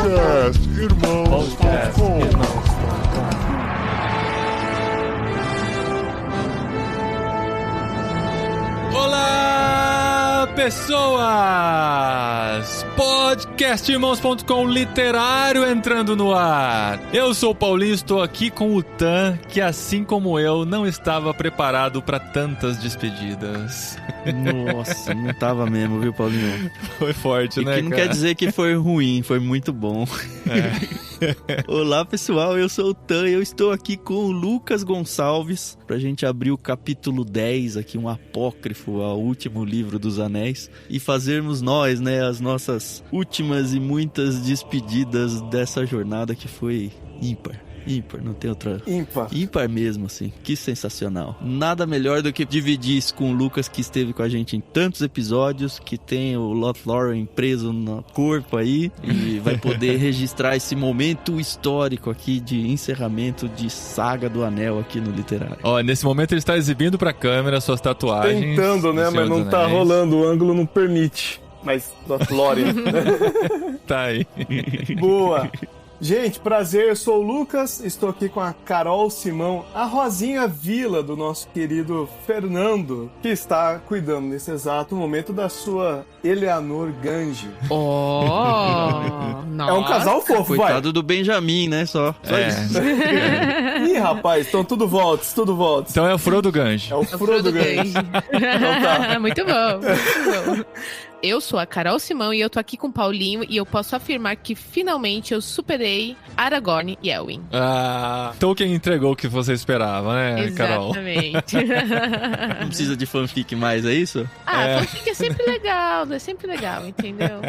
Irmãos.com. Olá, pessoas! Podcastirmãos.com literário entrando no ar. Eu sou o Paulinho, estou aqui com o Tan, que assim como eu, não estava preparado para tantas despedidas. Nossa, não tava mesmo, viu, Paulinho? Foi forte, né, que não cara? quer dizer que foi ruim, foi muito bom. Olá, pessoal, eu sou o Tan e eu estou aqui com o Lucas Gonçalves pra gente abrir o capítulo 10 aqui, um apócrifo ao último livro dos Anéis, e fazermos nós, né, as nossas últimas e muitas despedidas dessa jornada que foi ímpar. Ímpar, não tem outra... Ímpar mesmo, assim. Que sensacional. Nada melhor do que dividir isso com o Lucas, que esteve com a gente em tantos episódios, que tem o Lothlórien preso no corpo aí, e vai poder registrar esse momento histórico aqui de encerramento de Saga do Anel aqui no Literário. Ó, nesse momento ele está exibindo pra câmera suas tatuagens. Tentando, né? Mas não tá rolando, o ângulo não permite. Mas Lothlórien. Tá aí. Boa. Gente, prazer, eu sou o Lucas, estou aqui com a Carol Simão, a Rosinha Vila do nosso querido Fernando, que está cuidando nesse exato momento da sua Eleanor Gange. Nossa. É um casal fofo, Coitado do Benjamin, né, só isso. Ih, rapaz, então tudo volta. Então é o Frodo Gange. É o Frodo Gange. Então tá. Muito bom, muito bom. Eu sou a Carol Simão e eu tô aqui com o Paulinho e eu posso afirmar que finalmente eu superei Aragorn e Elwin. Ah, Tolkien entregou o que você esperava, né, Carol? Exatamente. Não precisa de fanfic mais, é isso? Fanfic é sempre legal, entendeu?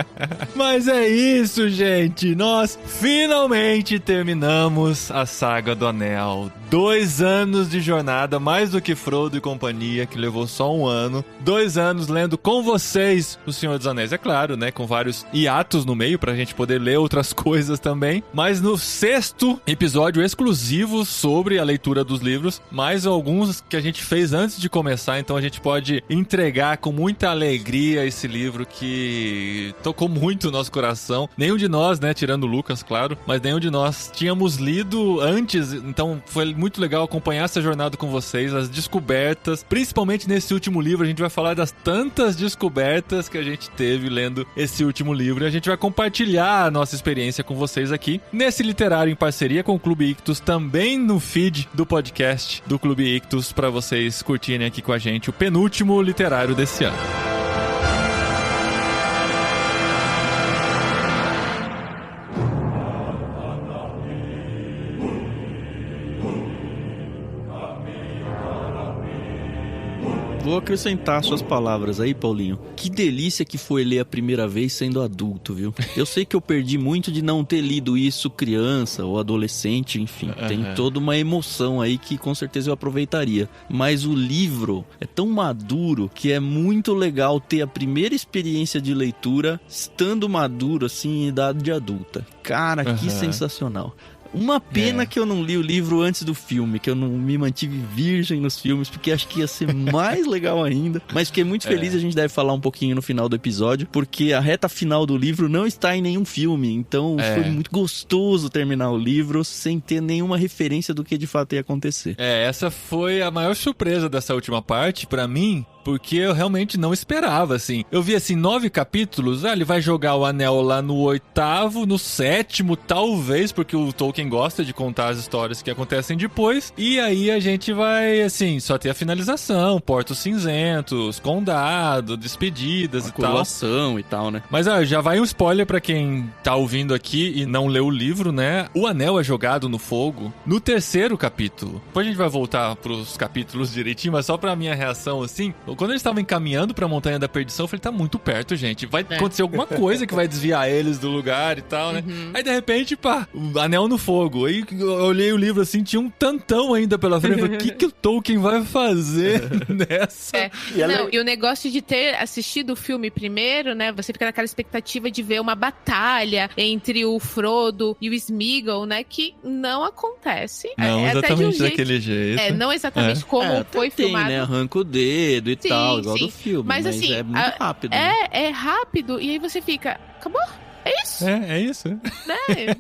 Mas é isso, gente. Nós finalmente terminamos a Saga do Anel. 2 anos de jornada, mais do que Frodo e companhia, que levou só 1 ano. 2 anos lendo com vocês O Senhor dos Anéis, é claro, né? Com vários hiatos no meio pra gente poder ler outras coisas também. Mas no 6º episódio exclusivo sobre a leitura dos livros, mais alguns que a gente fez antes de começar, então a gente pode entregar com muita alegria esse livro que tocou muito o nosso coração. Nenhum de nós, né, tirando o Lucas, claro, mas nenhum de nós tínhamos lido antes, então foi muito legal acompanhar essa jornada com vocês, as descobertas, principalmente nesse último livro. A gente vai falar das tantas descobertas que a gente teve lendo esse último livro, e a gente vai compartilhar a nossa experiência com vocês aqui nesse literário em parceria com o Clube Ictus, também no feed do podcast do Clube Ictus, para vocês curtirem aqui com a gente o penúltimo literário desse ano. Vou acrescentar suas palavras aí, Paulinho. Que delícia que foi ler a primeira vez sendo adulto, viu? Eu sei que eu perdi muito de não ter lido isso criança ou adolescente, enfim. Tem toda uma emoção aí que com certeza eu aproveitaria. Mas o livro é tão maduro que é muito legal ter a primeira experiência de leitura estando maduro, assim, em idade adulta. Cara, que sensacional. Uma pena que eu não li o livro antes do filme, que eu não me mantive virgem nos filmes, porque acho que ia ser mais legal ainda. Mas fiquei muito feliz, a gente deve falar um pouquinho no final do episódio, porque a reta final do livro não está em nenhum filme. Então foi muito gostoso terminar o livro sem ter nenhuma referência do que de fato ia acontecer. Essa foi a maior surpresa dessa última parte, pra mim, porque eu realmente não esperava, assim. Eu vi, assim, 9 capítulos, ele vai jogar o anel lá no 8º, no 7º, talvez, porque o Tolkien gosta de contar as histórias que acontecem depois, e aí a gente vai, assim, só ter a finalização, Portos Cinzentos, Condado, despedidas e tal. Coroação e tal, né? Mas, já vai um spoiler pra quem tá ouvindo aqui e não leu o livro, né? O anel é jogado no fogo no 3º capítulo. Depois a gente vai voltar pros capítulos direitinho, mas só pra minha reação, assim... Quando eles estavam encaminhando pra Montanha da Perdição, eu falei, tá muito perto, gente. Vai acontecer alguma coisa que vai desviar eles do lugar e tal, né? Aí, de repente, pá, o anel no fogo. Aí eu olhei o livro assim, tinha um tantão ainda pela frente. Eu falei, o que o Tolkien vai fazer nessa? E o negócio de ter assistido o filme primeiro, né? Você fica naquela expectativa de ver uma batalha entre o Frodo e o Sméagol, né? Que não acontece. Não exatamente daquele jeito. Não exatamente como foi filmado. Né? Arranca o dedo e tal, igual do filme. Mas assim, é muito rápido. É rápido, e aí você fica, acabou? É isso, É isso. né?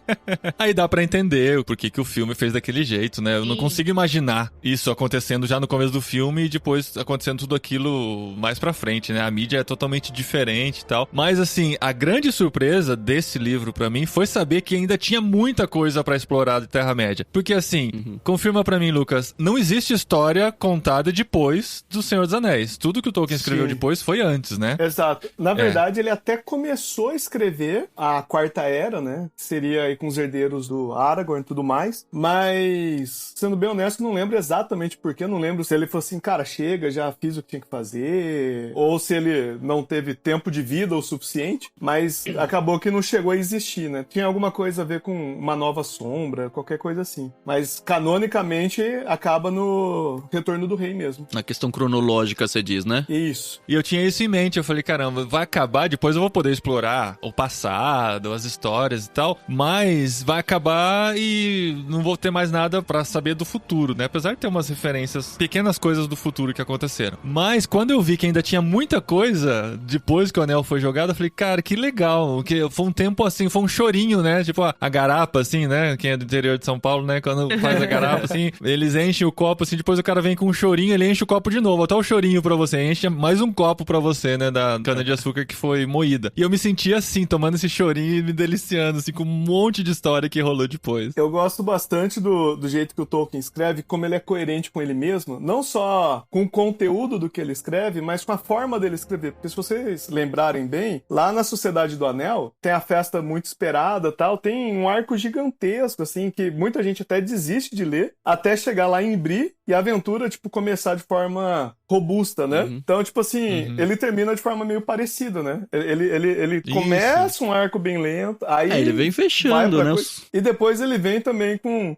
Aí dá pra entender o porquê que o filme fez daquele jeito, né? Eu não Sim. consigo imaginar isso acontecendo já no começo do filme e depois acontecendo tudo aquilo mais pra frente, né? A mídia é totalmente diferente e tal. Mas, assim, a grande surpresa desse livro pra mim foi saber que ainda tinha muita coisa pra explorar de Terra-média. Porque, assim, confirma pra mim, Lucas, não existe história contada depois do Senhor dos Anéis. Tudo que o Tolkien escreveu Sim. depois foi antes, né? Exato. Na verdade, ele até começou a escrever a Quarta Era, né? Que seria aí com os herdeiros do Aragorn e tudo mais. Mas, sendo bem honesto, não lembro exatamente porquê. Não lembro se ele falou assim, cara, chega, já fiz o que tinha que fazer. Ou se ele não teve tempo de vida o suficiente. Mas acabou que não chegou a existir, né? Tinha alguma coisa a ver com uma nova sombra, qualquer coisa assim. Mas, canonicamente, acaba no Retorno do Rei mesmo. Na questão cronológica, você diz, né? Isso. E eu tinha isso em mente, eu falei, caramba, vai acabar, depois eu vou poder explorar o passado, as histórias e tal, mas vai acabar e não vou ter mais nada pra saber do futuro, né? Apesar de ter umas referências, pequenas coisas do futuro que aconteceram. Mas quando eu vi que ainda tinha muita coisa depois que o anel foi jogado, eu falei, cara, que legal, que foi um tempo assim, foi um chorinho, né? Tipo a garapa, assim, né? Quem é do interior de São Paulo, né? Quando faz a garapa, assim, eles enchem o copo, assim, depois o cara vem com um chorinho, ele enche o copo de novo, até o chorinho pra você, enche mais um copo pra você, né, da cana-de-açúcar que foi moída. E eu me sentia assim, tomando esse chorinho e me deliciando, assim, com um monte de história que rolou depois. Eu gosto bastante do jeito que o Tolkien escreve, como ele é coerente com ele mesmo, não só com o conteúdo do que ele escreve, mas com a forma dele escrever. Porque se vocês lembrarem bem, lá na Sociedade do Anel, tem a festa muito esperada, tal, tem um arco gigantesco, assim, que muita gente até desiste de ler, até chegar lá em Bree e a aventura, tipo, começar de forma robusta, né? Então, tipo assim, ele termina de forma meio parecida, né? Ele começa um arco bem lento, aí... ele vem fechando, né? E depois ele vem também com...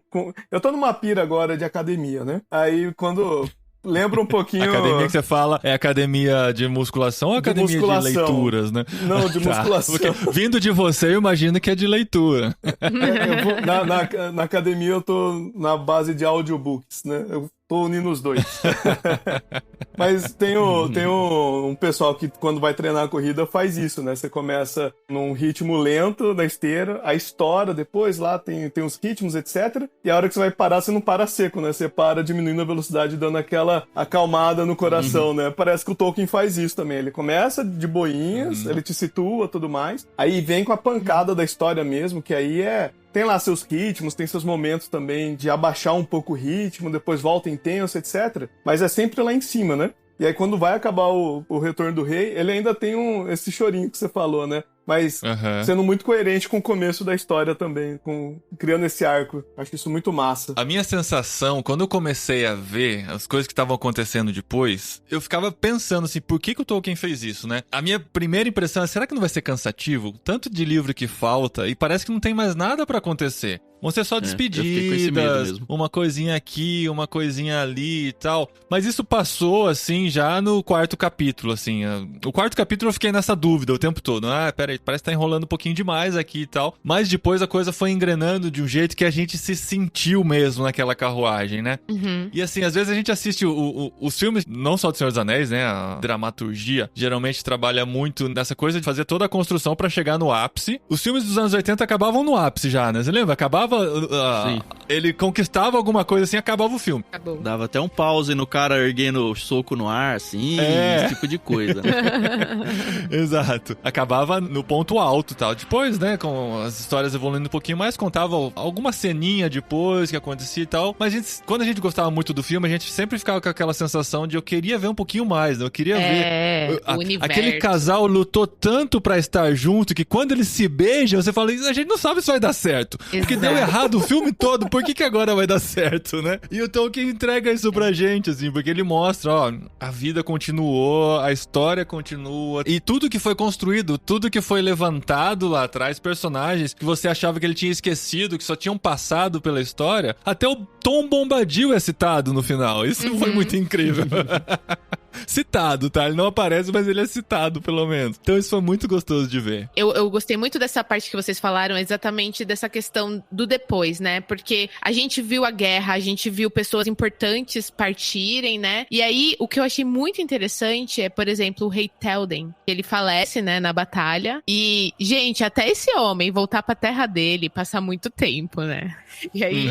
Eu tô numa pira agora de academia, né? Aí, quando... Lembra um pouquinho... Academia que você fala é academia de musculação ou academia de leituras, né? Não, de musculação. Porque, vindo de você, eu imagino que é de leitura. Eu vou, na academia eu tô na base de audiobooks, né? Eu tô unindo os dois. Mas tem um pessoal que quando vai treinar a corrida faz isso, né? Você começa num ritmo lento na esteira, a estoura, depois lá tem os ritmos, etc. E a hora que você vai parar, você não para seco, né? Você para diminuindo a velocidade, dando aquela acalmada no coração, né? Parece que o Tolkien faz isso também. Ele começa de boinhas, ele te situa, tudo mais. Aí vem com a pancada da história mesmo, que aí tem lá seus ritmos, tem seus momentos também de abaixar um pouco o ritmo, depois volta intenso, etc. Mas é sempre lá em cima, né? E aí quando vai acabar o Retorno do Rei, ele ainda tem esse chorinho que você falou, né? Mas sendo muito coerente com o começo da história também, criando esse arco. Acho isso muito massa. A minha sensação, quando eu comecei a ver as coisas que estavam acontecendo depois, eu ficava pensando assim, por que o Tolkien fez isso, né? A minha primeira impressão é, será que não vai ser cansativo? Tanto de livro que falta e parece que não tem mais nada pra acontecer. Vão ser só despedidas, uma coisinha aqui, uma coisinha ali e tal. Mas isso passou, assim, já no quarto capítulo, assim. O quarto capítulo eu fiquei nessa dúvida o tempo todo. Peraí, parece que tá enrolando um pouquinho demais aqui e tal. Mas depois a coisa foi engrenando de um jeito que a gente se sentiu mesmo naquela carruagem, né? E assim, às vezes a gente assiste os filmes, não só do Senhor dos Anéis, né? A dramaturgia geralmente trabalha muito nessa coisa de fazer toda a construção pra chegar no ápice. Os filmes dos anos 80 acabavam no ápice já, né? Você lembra? Ele conquistava alguma coisa assim, acabava o filme. Acabou. Dava até um pause no cara erguendo soco no ar, assim, esse tipo de coisa. Né? Exato. Acabava no ponto alto e tal. Depois, né, com as histórias evoluindo um pouquinho mais, contava alguma ceninha depois que acontecia e tal. Mas quando a gente gostava muito do filme, a gente sempre ficava com aquela sensação de eu queria ver um pouquinho mais, né? Eu queria ver. O universo. Aquele casal lutou tanto pra estar junto que quando eles se beijam, você fala, a gente não sabe se vai dar certo. Porque deu errado o filme todo, por que agora vai dar certo, né? E o Tolkien entrega isso pra gente, assim, porque ele mostra, a vida continuou, a história continua, e tudo que foi construído, tudo que foi levantado lá atrás, personagens que você achava que ele tinha esquecido, que só tinham passado pela história, até o Tom Bombadil é citado no final. Isso foi muito incrível. citado, tá? Ele não aparece, mas ele é citado, pelo menos. Então isso foi muito gostoso de ver. Eu gostei muito dessa parte que vocês falaram, exatamente dessa questão do depois, né? Porque a gente viu a guerra, a gente viu pessoas importantes partirem, né? E aí, o que eu achei muito interessante é, por exemplo, o rei Telden. Ele falece, né, na batalha. E, gente, até esse homem voltar pra terra dele, passar muito tempo, né? E aí,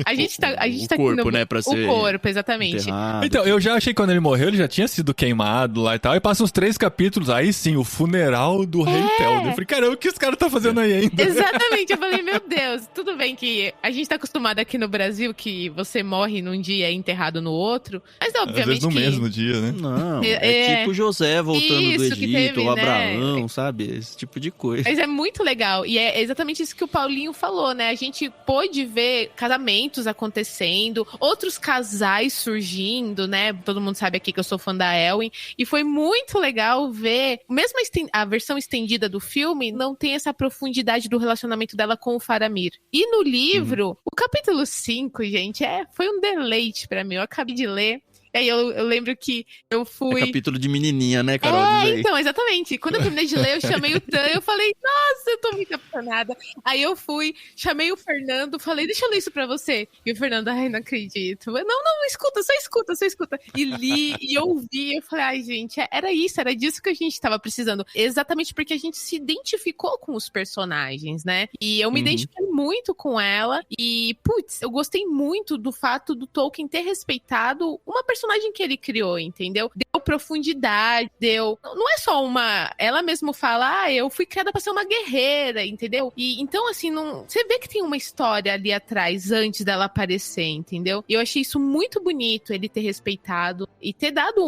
a gente tá o corpo, aqui no... né, pra ser o corpo, exatamente. enterrado. Então, eu já achei que quando ele morreu, ele já tinha sido queimado lá e tal. E passa uns 3 capítulos, aí sim, o funeral do rei Telden. Eu falei, caramba, o que os caras estão fazendo aí ainda? Exatamente, eu falei, meu Deus, tudo bem que a gente tá acostumado aqui no Brasil que você morre num dia e é enterrado no outro, mas Às obviamente vezes no que... mesmo dia, né? Não, é tipo José voltando do Isso que Egito, teve, o Abraão, né? sabe? Esse tipo de coisa. Mas é muito legal, e é exatamente isso que o Paulinho falou, né? A gente pôde ver casamentos acontecendo, outros casais surgindo, né? Todo mundo sabe aqui que eu sou fã da Elwyn, e foi muito legal ver, mesmo a versão estendida do filme, não tem essa profundidade do relacionamento dela com o Faramir. E no livro, o capítulo 5, gente, foi um deleite pra mim, eu acabei de ler. E aí eu lembro que eu fui... É capítulo de menininha, né, Carol? Diz aí. Então, exatamente. Quando eu terminei de ler, eu chamei o Tan, eu falei, nossa, eu tô muito apaixonada. Aí eu fui, chamei o Fernando, falei, deixa eu ler isso pra você. E o Fernando, ai, não acredito. Eu, não, escuta, só escuta. E li, e ouvi, eu falei, ai, gente, era isso, era disso que a gente tava precisando. Exatamente porque a gente se identificou com os personagens, né? E eu me identifiquei muito com ela. E, putz, eu gostei muito do fato do Tolkien ter respeitado uma personagem que ele criou, entendeu? Deu profundidade, deu... Não é só uma... Ela mesmo fala, eu fui criada pra ser uma guerreira, entendeu? E então, assim, não... Você vê que tem uma história ali atrás, antes dela aparecer, entendeu? E eu achei isso muito bonito, ele ter respeitado e ter dado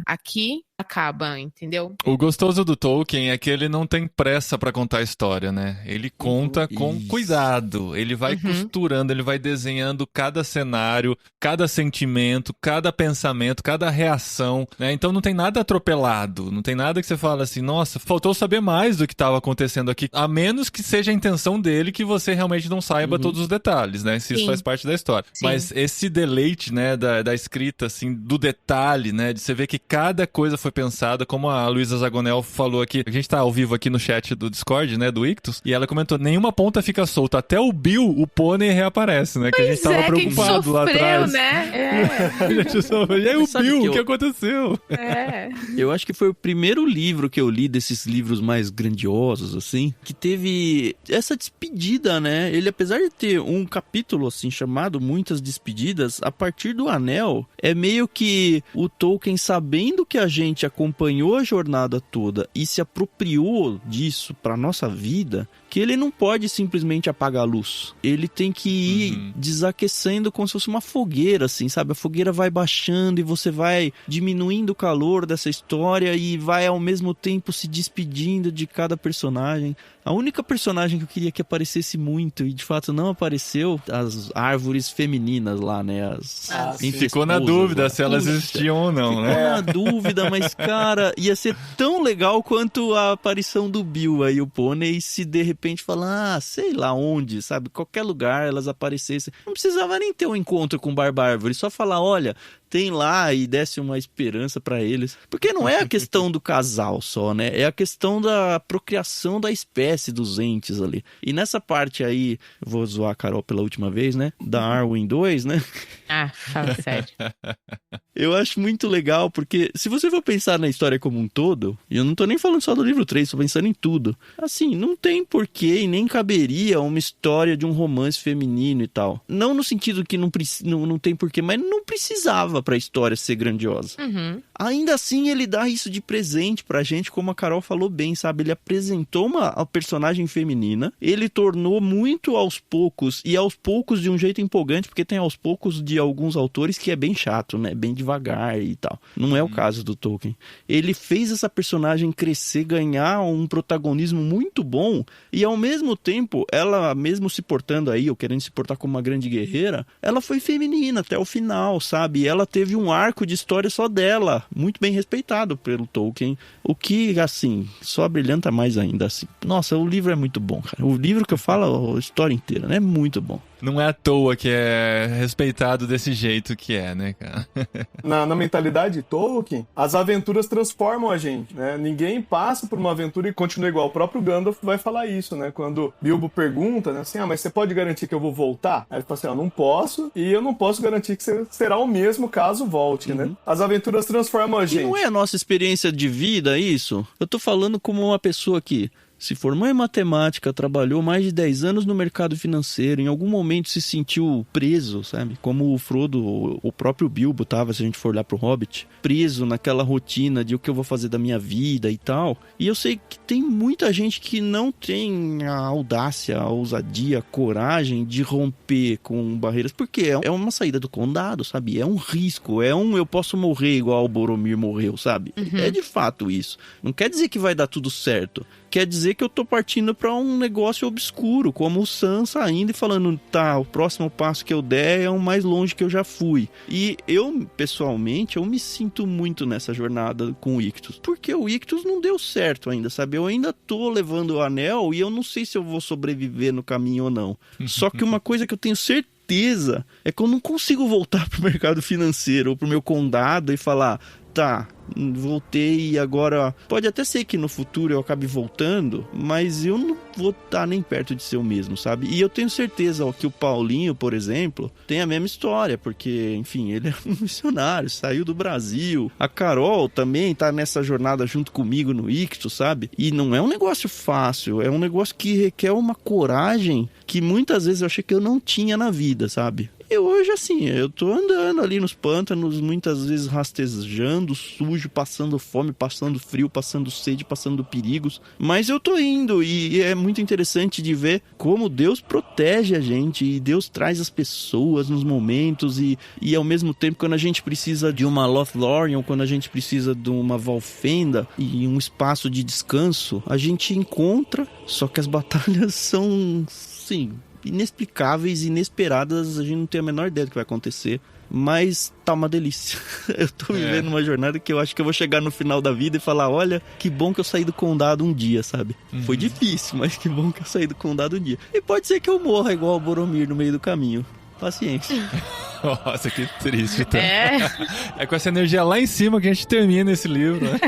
aqui... acaba, entendeu? O gostoso do Tolkien é que ele não tem pressa pra contar a história, né? Ele conta com cuidado, ele vai costurando, ele vai desenhando cada cenário, cada sentimento, cada pensamento, cada reação, né? Então não tem nada atropelado, não tem nada que você fala assim, nossa, faltou saber mais do que estava acontecendo aqui, a menos que seja a intenção dele que você realmente não saiba todos os detalhes, né? Se isso faz parte da história. Sim. Mas esse deleite, né, da escrita, assim, do detalhe, né, de você ver que cada coisa foi pensada, como a Luísa Zagonel falou aqui, a gente tá ao vivo aqui no chat do Discord, né, do Ictus, e ela comentou, nenhuma ponta fica solta, até o Bill, o pônei reaparece, né, que a gente tava preocupado lá atrás. Né? E aí o Bill, o que aconteceu? Eu acho que foi o primeiro livro que eu li desses livros mais grandiosos, assim, que teve essa despedida, né? Ele, apesar de ter um capítulo, assim, chamado Muitas Despedidas, a partir do Anel, é meio que o Tolkien, sabendo que a gente acompanhou a jornada toda e se apropriou disso pra nossa vida, que ele não pode simplesmente apagar a luz. Ele tem que ir desaquecendo como se fosse uma fogueira, assim, sabe? A fogueira vai baixando e você vai diminuindo o calor dessa história e vai ao mesmo tempo se despedindo de cada personagem. A única personagem que eu queria que aparecesse muito e de fato não apareceu, as árvores femininas lá, né? Ficou na dúvida se elas existiam ou não, né? Ficou na dúvida, mas cara, ia ser tão legal quanto a aparição do Bill aí, o pônei, se de repente falar, sei lá onde, sabe? Qualquer lugar elas aparecessem. Não precisava nem ter um encontro com Barba Árvore, só falar, olha, tem lá e desse uma esperança pra eles. Porque não é a questão do casal só, né? É a questão da procriação da espécie dos entes ali. E nessa parte aí, eu vou zoar a Carol pela última vez, né? Da Arwen 2, né? Ah, fala sério. Eu acho muito legal, porque se você for pensar na história como um todo, e eu não tô nem falando só do livro 3, tô pensando em tudo. Assim, não tem porquê e nem caberia uma história de um romance feminino e tal. Não no sentido que não tem porquê, mas não precisava pra história ser grandiosa. Ainda assim, ele dá isso de presente pra gente, como a Carol falou bem, sabe? Ele apresentou uma personagem feminina, ele tornou muito aos poucos, e aos poucos de um jeito empolgante, porque tem aos poucos de alguns autores que é bem chato, né? Bem devagar e tal. Não é o caso do Tolkien. Ele fez essa personagem crescer, ganhar um protagonismo muito bom, e ao mesmo tempo, ela mesmo se portando aí, ou querendo se portar como uma grande guerreira, ela foi feminina até o final, sabe? E ela teve um arco de história só dela, muito bem respeitado pelo Tolkien, o que, assim, só brilhanta mais ainda, assim. Nossa, o livro é muito bom, cara. O livro que eu falo, a história inteira, né? É muito bom. Não é à toa que é respeitado desse jeito que é, né, cara? Na mentalidade de Tolkien, as aventuras transformam a gente, né? Ninguém passa por uma aventura e continua igual. O próprio Gandalf vai falar isso, né? Quando Bilbo pergunta, né, assim, mas você pode garantir que eu vou voltar? Aí ele fala assim, não posso, e eu não posso garantir que você será o mesmo caso volte, né? As aventuras transformam a gente. E não é a nossa experiência de vida isso? Eu tô falando como uma pessoa que se formou em matemática, trabalhou mais de 10 anos no mercado financeiro, em algum momento se sentiu preso, sabe? Como o Frodo, o próprio Bilbo tava, se a gente for olhar pro Hobbit, preso naquela rotina de o que eu vou fazer da minha vida e tal. E eu sei que tem muita gente que não tem a audácia, a ousadia, a coragem de romper com barreiras, porque é uma saída do condado, sabe? É um risco, eu posso morrer igual o Boromir morreu, sabe? É de fato isso. Não quer dizer que vai dar tudo certo. Quer dizer que eu tô partindo pra um negócio obscuro, como o Sam saindo e falando, tá, o próximo passo que eu der é o mais longe que eu já fui. E eu, pessoalmente, eu me sinto muito nessa jornada com o Ictus, porque o Ictus não deu certo ainda, sabe? Eu ainda tô levando o anel e eu não sei se eu vou sobreviver no caminho ou não. Só que uma coisa que eu tenho certeza é que eu não consigo voltar pro mercado financeiro ou pro meu condado e falar, tá, voltei e agora pode até ser que no futuro eu acabe voltando, mas eu não vou estar nem perto de ser o mesmo, sabe? E eu tenho certeza que o Paulinho, por exemplo, tem a mesma história, porque, enfim, ele é um missionário, saiu do Brasil. A Carol também tá nessa jornada junto comigo no Ictus, sabe? E não é um negócio fácil, é um negócio que requer uma coragem que muitas vezes eu achei que eu não tinha na vida, sabe? E hoje, assim, eu tô andando ali nos pântanos, muitas vezes rastejando, sujo, passando fome, passando frio, passando sede, passando perigos. Mas eu tô indo e é muito interessante de ver como Deus protege a gente e Deus traz as pessoas nos momentos e ao mesmo tempo, quando a gente precisa de uma Lothlórien ou quando a gente precisa de uma Valfenda e um espaço de descanso, a gente encontra, só que as batalhas são, sim, inexplicáveis, inesperadas, a gente não tem a menor ideia do que vai acontecer, mas tá uma delícia. Eu tô vivendo uma jornada que eu acho que eu vou chegar no final da vida e falar, olha, que bom que eu saí do condado um dia, sabe? Foi difícil, mas que bom que eu saí do condado um dia. E pode ser que eu morra igual o Boromir no meio do caminho. Paciência. Nossa, que triste, tá? É com essa energia lá em cima que a gente termina esse livro, né?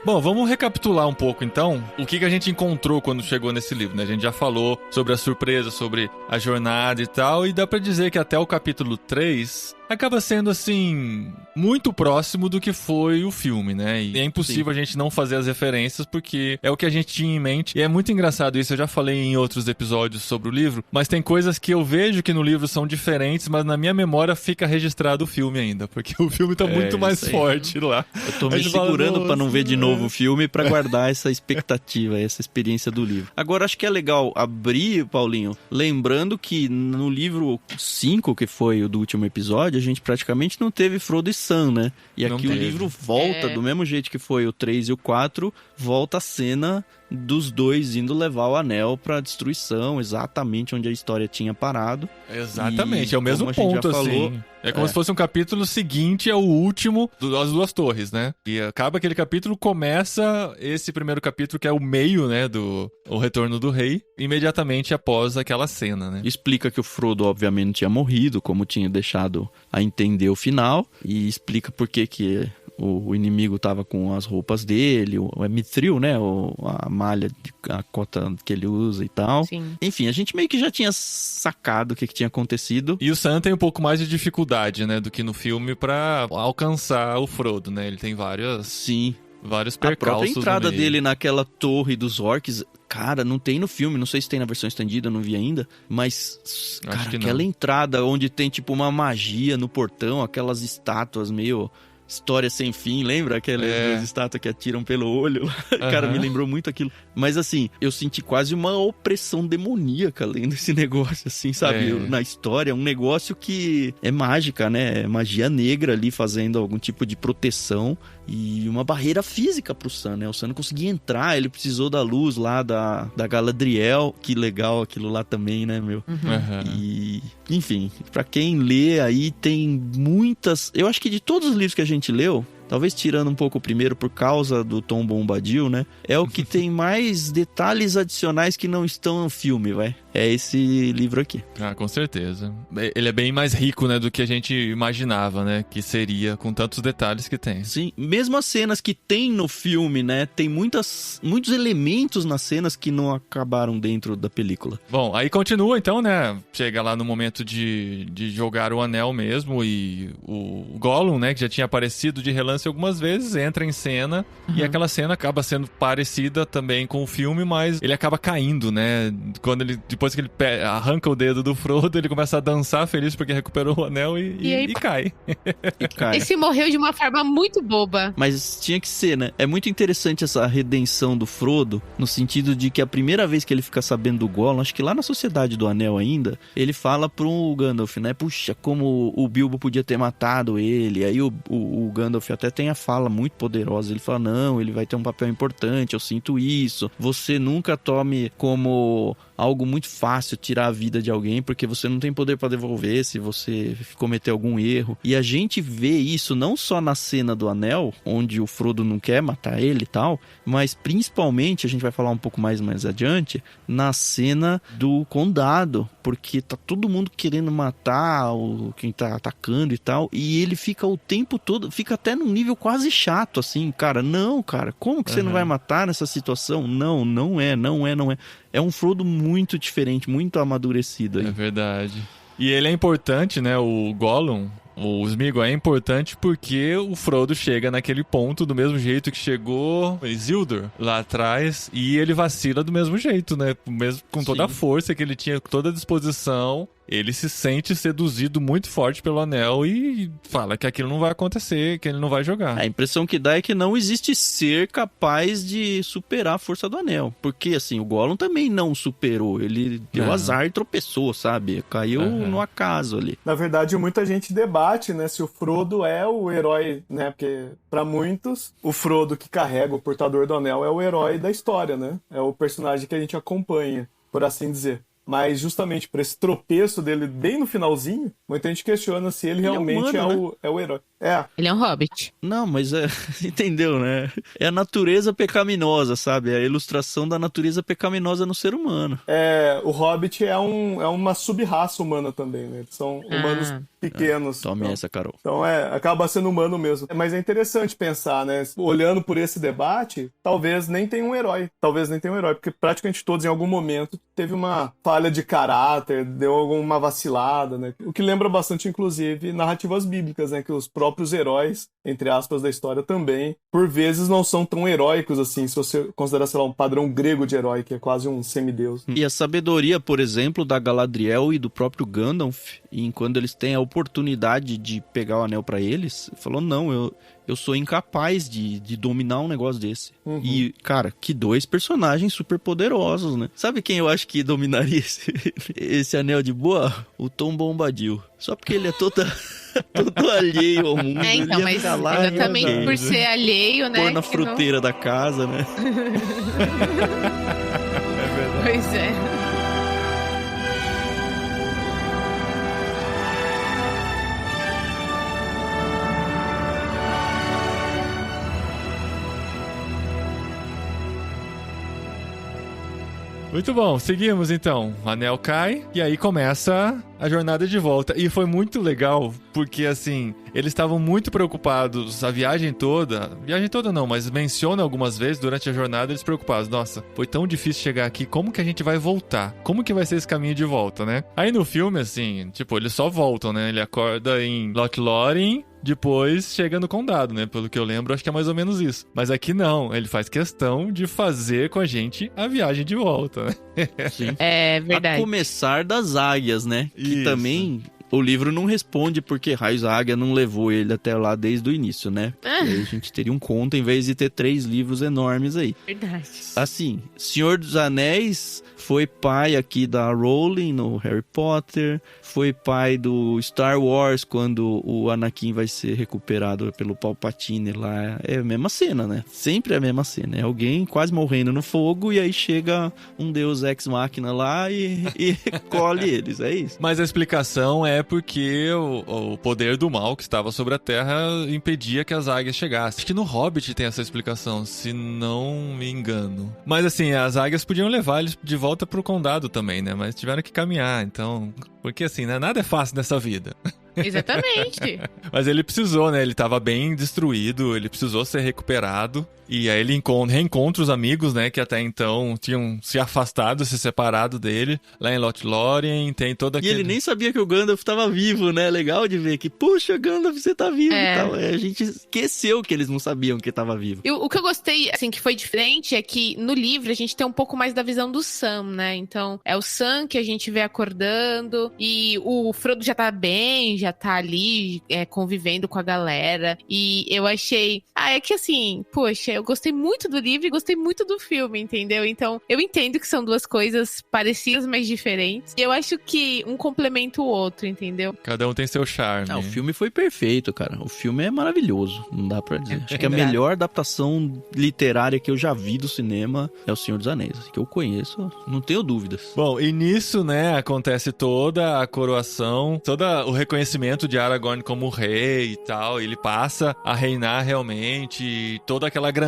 Bom, vamos recapitular um pouco, então, o que a gente encontrou quando chegou nesse livro, né? A gente já falou sobre a surpresa, sobre a jornada e tal, e dá pra dizer que até o capítulo 3 acaba sendo, assim, muito próximo do que foi o filme, né? E é impossível a gente não fazer as referências, porque é o que a gente tinha em mente. E é muito engraçado isso, eu já falei em outros episódios sobre o livro, mas tem coisas que eu vejo que no livro são diferentes, mas na minha memória fica registrado o filme ainda, porque o filme tá muito mais forte lá. Eu tô me segurando pra não ver de novo o filme, pra guardar essa expectativa, essa experiência do livro. Agora, acho que é legal abrir, Paulinho, lembrando que no livro 5, que foi o do último episódio, a gente praticamente não teve Frodo e Sam, né? E aqui o livro volta, do mesmo jeito que foi o 3 e o 4, volta a cena dos dois indo levar o anel pra destruição, exatamente onde a história tinha parado. Exatamente, é o mesmo ponto, assim. É como se fosse um capítulo seguinte ao último das duas torres, né? E acaba aquele capítulo, começa esse primeiro capítulo, que é o meio, né, do O Retorno do Rei, imediatamente após aquela cena, né? Explica que o Frodo, obviamente, tinha morrido, como tinha deixado a entender o final, e explica por que o inimigo tava com as roupas dele, o Mithril, né? A malha, a cota que ele usa e tal. Sim. Enfim, a gente meio que já tinha sacado o que tinha acontecido. E o Sam tem um pouco mais de dificuldade, né? Do que no filme pra alcançar o Frodo, né? Ele tem vários percalços. A própria entrada dele naquela torre dos orcs, cara, não tem no filme, não sei se tem na versão estendida, eu não vi ainda, mas, cara, aquela entrada onde tem tipo uma magia no portão, aquelas estátuas meio... História sem fim, lembra? Aquelas duas estátuas que atiram pelo olho. Cara, me lembrou muito aquilo. Mas assim, eu senti quase uma opressão demoníaca lendo esse negócio, assim, sabe? Na história, um negócio que é mágica, né? É magia negra ali fazendo algum tipo de proteção e uma barreira física pro Sam, né? O Sam não conseguia entrar, ele precisou da luz lá da Galadriel. Que legal aquilo lá também, né, meu? E, enfim, pra quem lê aí tem muitas... Eu acho que de todos os livros que a gente leu, talvez tirando um pouco o primeiro por causa do Tom Bombadil, né? É o que tem mais detalhes adicionais que não estão no filme, vai. É esse livro aqui. Ah, com certeza. Ele é bem mais rico, né, do que a gente imaginava, né, que seria, com tantos detalhes que tem. Sim, mesmo as cenas que tem no filme, né, tem muitos elementos nas cenas que não acabaram dentro da película. Bom, aí continua então, né, chega lá no momento de jogar o anel mesmo e o Gollum, né, que já tinha aparecido de relance algumas vezes, entra em cena e aquela cena acaba sendo parecida também com o filme, mas ele acaba caindo, né, depois que ele arranca o dedo do Frodo, ele começa a dançar feliz porque recuperou o anel e cai. E cai. Esse morreu de uma forma muito boba. Mas tinha que ser, né? É muito interessante essa redenção do Frodo, no sentido de que a primeira vez que ele fica sabendo do Gollum, acho que lá na Sociedade do Anel ainda, ele fala pro Gandalf, né? Puxa, como o Bilbo podia ter matado ele. Aí o Gandalf até tem a fala muito poderosa. Ele fala, não, ele vai ter um papel importante, eu sinto isso. Você nunca tome como algo muito fácil tirar a vida de alguém, porque você não tem poder pra devolver se você cometer algum erro. E a gente vê isso não só na cena do Anel, onde o Frodo não quer matar ele e tal, mas principalmente, a gente vai falar um pouco mais adiante, na cena do Condado, porque tá todo mundo querendo matar quem tá atacando e tal, e ele fica o tempo todo, fica até num nível quase chato, assim, cara, como que você não vai matar nessa situação? Não é. É um Frodo muito diferente, muito amadurecido aí. É verdade. E ele é importante, né, o Gollum, o Sméagol é importante porque o Frodo chega naquele ponto do mesmo jeito que chegou Isildur lá atrás e ele vacila do mesmo jeito, né? Mesmo com toda a força que ele tinha, com toda a disposição, ele se sente seduzido muito forte pelo anel e fala que aquilo não vai acontecer, que ele não vai jogar. A impressão que dá é que não existe ser capaz de superar a força do anel. Porque, assim, o Gollum também não superou. Ele deu azar e tropeçou, sabe? Caiu no acaso ali. Na verdade, muita gente debate, né, se o Frodo é o herói, né? Porque, pra muitos, o Frodo que carrega o portador do anel é o herói da história, né? É o personagem que a gente acompanha, por assim dizer. Mas justamente por esse tropeço dele bem no finalzinho, muita gente questiona se ele realmente é o herói. Ele é um hobbit. Não, mas entendeu, né? É a natureza pecaminosa, sabe? É a ilustração da natureza pecaminosa no ser humano. O hobbit é uma sub-raça humana também, né? Eles são humanos pequenos. Tome essa, Carol. Então acaba sendo humano mesmo. Mas é interessante pensar, né? Olhando por esse debate, talvez nem tenha um herói. Porque praticamente todos em algum momento teve uma falha de caráter, deu alguma vacilada, né? O que lembra bastante, inclusive, narrativas bíblicas, né? Que os próprios heróis, entre aspas, da história também, por vezes não são tão heróicos assim, se você considerar, sei lá, um padrão grego de herói, que é quase um semideus. E a sabedoria, por exemplo, da Galadriel e do próprio Gandalf, e quando eles têm a oportunidade de pegar o anel pra eles, falou, não, eu sou incapaz de dominar um negócio desse. E, cara, que dois personagens super poderosos, né? Sabe quem eu acho que dominaria esse anel de boa? O Tom Bombadil. Só porque ele é todo alheio ao mundo. Então, ele ia mas exatamente por ser alheio, né? Pôr na fruteira da casa, né? Pois é. Muito bom, seguimos então. O anel cai e aí começa a jornada de volta. E foi muito legal, porque assim, eles estavam muito preocupados a viagem toda não, mas menciona algumas vezes durante a jornada, eles preocupados. Nossa, foi tão difícil chegar aqui, como que a gente vai voltar? Como que vai ser esse caminho de volta, né? Aí no filme, assim, tipo, eles só voltam, né? Ele acorda em Lothlórien, depois chega no condado, né? Pelo que eu lembro, acho que é mais ou menos isso. Mas aqui não, ele faz questão de fazer com a gente a viagem de volta, né? Sim. É verdade. A começar das águias, né? Que Isso. também o livro não responde porque raios a águia não levou ele até lá desde o início, né? E aí a gente teria um conto em vez de ter 3 livros enormes aí. Verdade. Assim, Senhor dos Anéis foi pai aqui da Rowling no Harry Potter, foi pai do Star Wars quando o Anakin vai ser recuperado pelo Palpatine lá. É a mesma cena, né? Sempre é a mesma cena. É alguém quase morrendo no fogo e aí chega um deus ex-máquina lá e colhe eles. É isso. Mas a explicação é porque o poder do mal que estava sobre a Terra impedia que as águias chegassem. Acho que no Hobbit tem essa explicação, se não me engano. Mas assim, as águias podiam levar eles de volta pro condado também, né? Mas tiveram que caminhar, então... Porque assim, né? Nada é fácil nessa vida. Exatamente. Mas ele precisou, né? Ele tava bem destruído, ele precisou ser recuperado. E aí ele reencontra os amigos, né? Que até então tinham se afastado, se separado dele. Lá em Lothlórien tem toda aquele... E ele nem sabia que o Gandalf tava vivo, né? Legal de ver que, puxa, Gandalf, você tá vivo e tal. A gente esqueceu que eles não sabiam que tava vivo. O que eu gostei, assim, que foi diferente é que no livro a gente tem um pouco mais da visão do Sam, né? Então, é o Sam que a gente vê acordando e o Frodo já tá bem, já tá ali convivendo com a galera. E eu achei... é que assim, poxa, eu gostei muito do livro e gostei muito do filme, entendeu? Então, eu entendo que são duas coisas parecidas, mas diferentes. E eu acho que um complementa o outro, entendeu? Cada um tem seu charme. O filme foi perfeito, cara. O filme é maravilhoso, não dá pra dizer. Acho que a melhor adaptação literária que eu já vi do cinema é O Senhor dos Anéis. Que eu conheço, não tenho dúvidas. Bom, e nisso, né, acontece toda a coroação, todo o reconhecimento de Aragorn como rei e tal. Ele passa a reinar realmente, toda aquela grandeza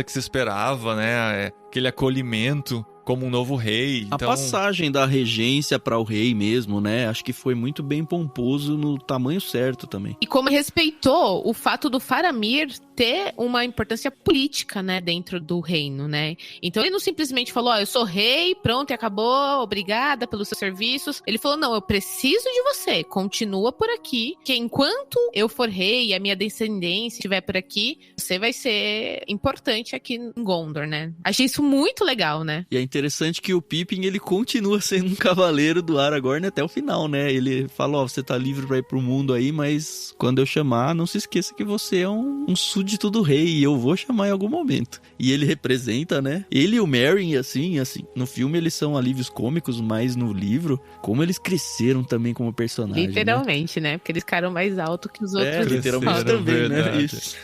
que se esperava, né? Aquele acolhimento como um novo rei. A passagem da regência para o rei mesmo, né? Acho que foi muito bem pomposo no tamanho certo também. E como respeitou o fato do Faramir ter uma importância política, né, dentro do reino, né? Então ele não simplesmente falou, eu sou rei, pronto e acabou, obrigada pelos seus serviços. Ele falou, não, eu preciso de você, continua por aqui, que enquanto eu for rei e a minha descendência estiver por aqui, você vai ser importante aqui em Gondor, né? Achei isso muito legal, né? E é interessante que o Pippin, ele continua sendo um cavaleiro do Aragorn até o final, né? Ele fala, você tá livre pra ir pro mundo aí, mas quando eu chamar, não se esqueça que você é um súdito do rei e eu vou chamar em algum momento. E ele representa, né? Ele e o Merry, assim, no filme eles são alívios cômicos, mas no livro, como eles cresceram também como personagem. Literalmente, né? Porque eles ficaram mais altos que os outros. Literalmente também, verdade. né? Isso.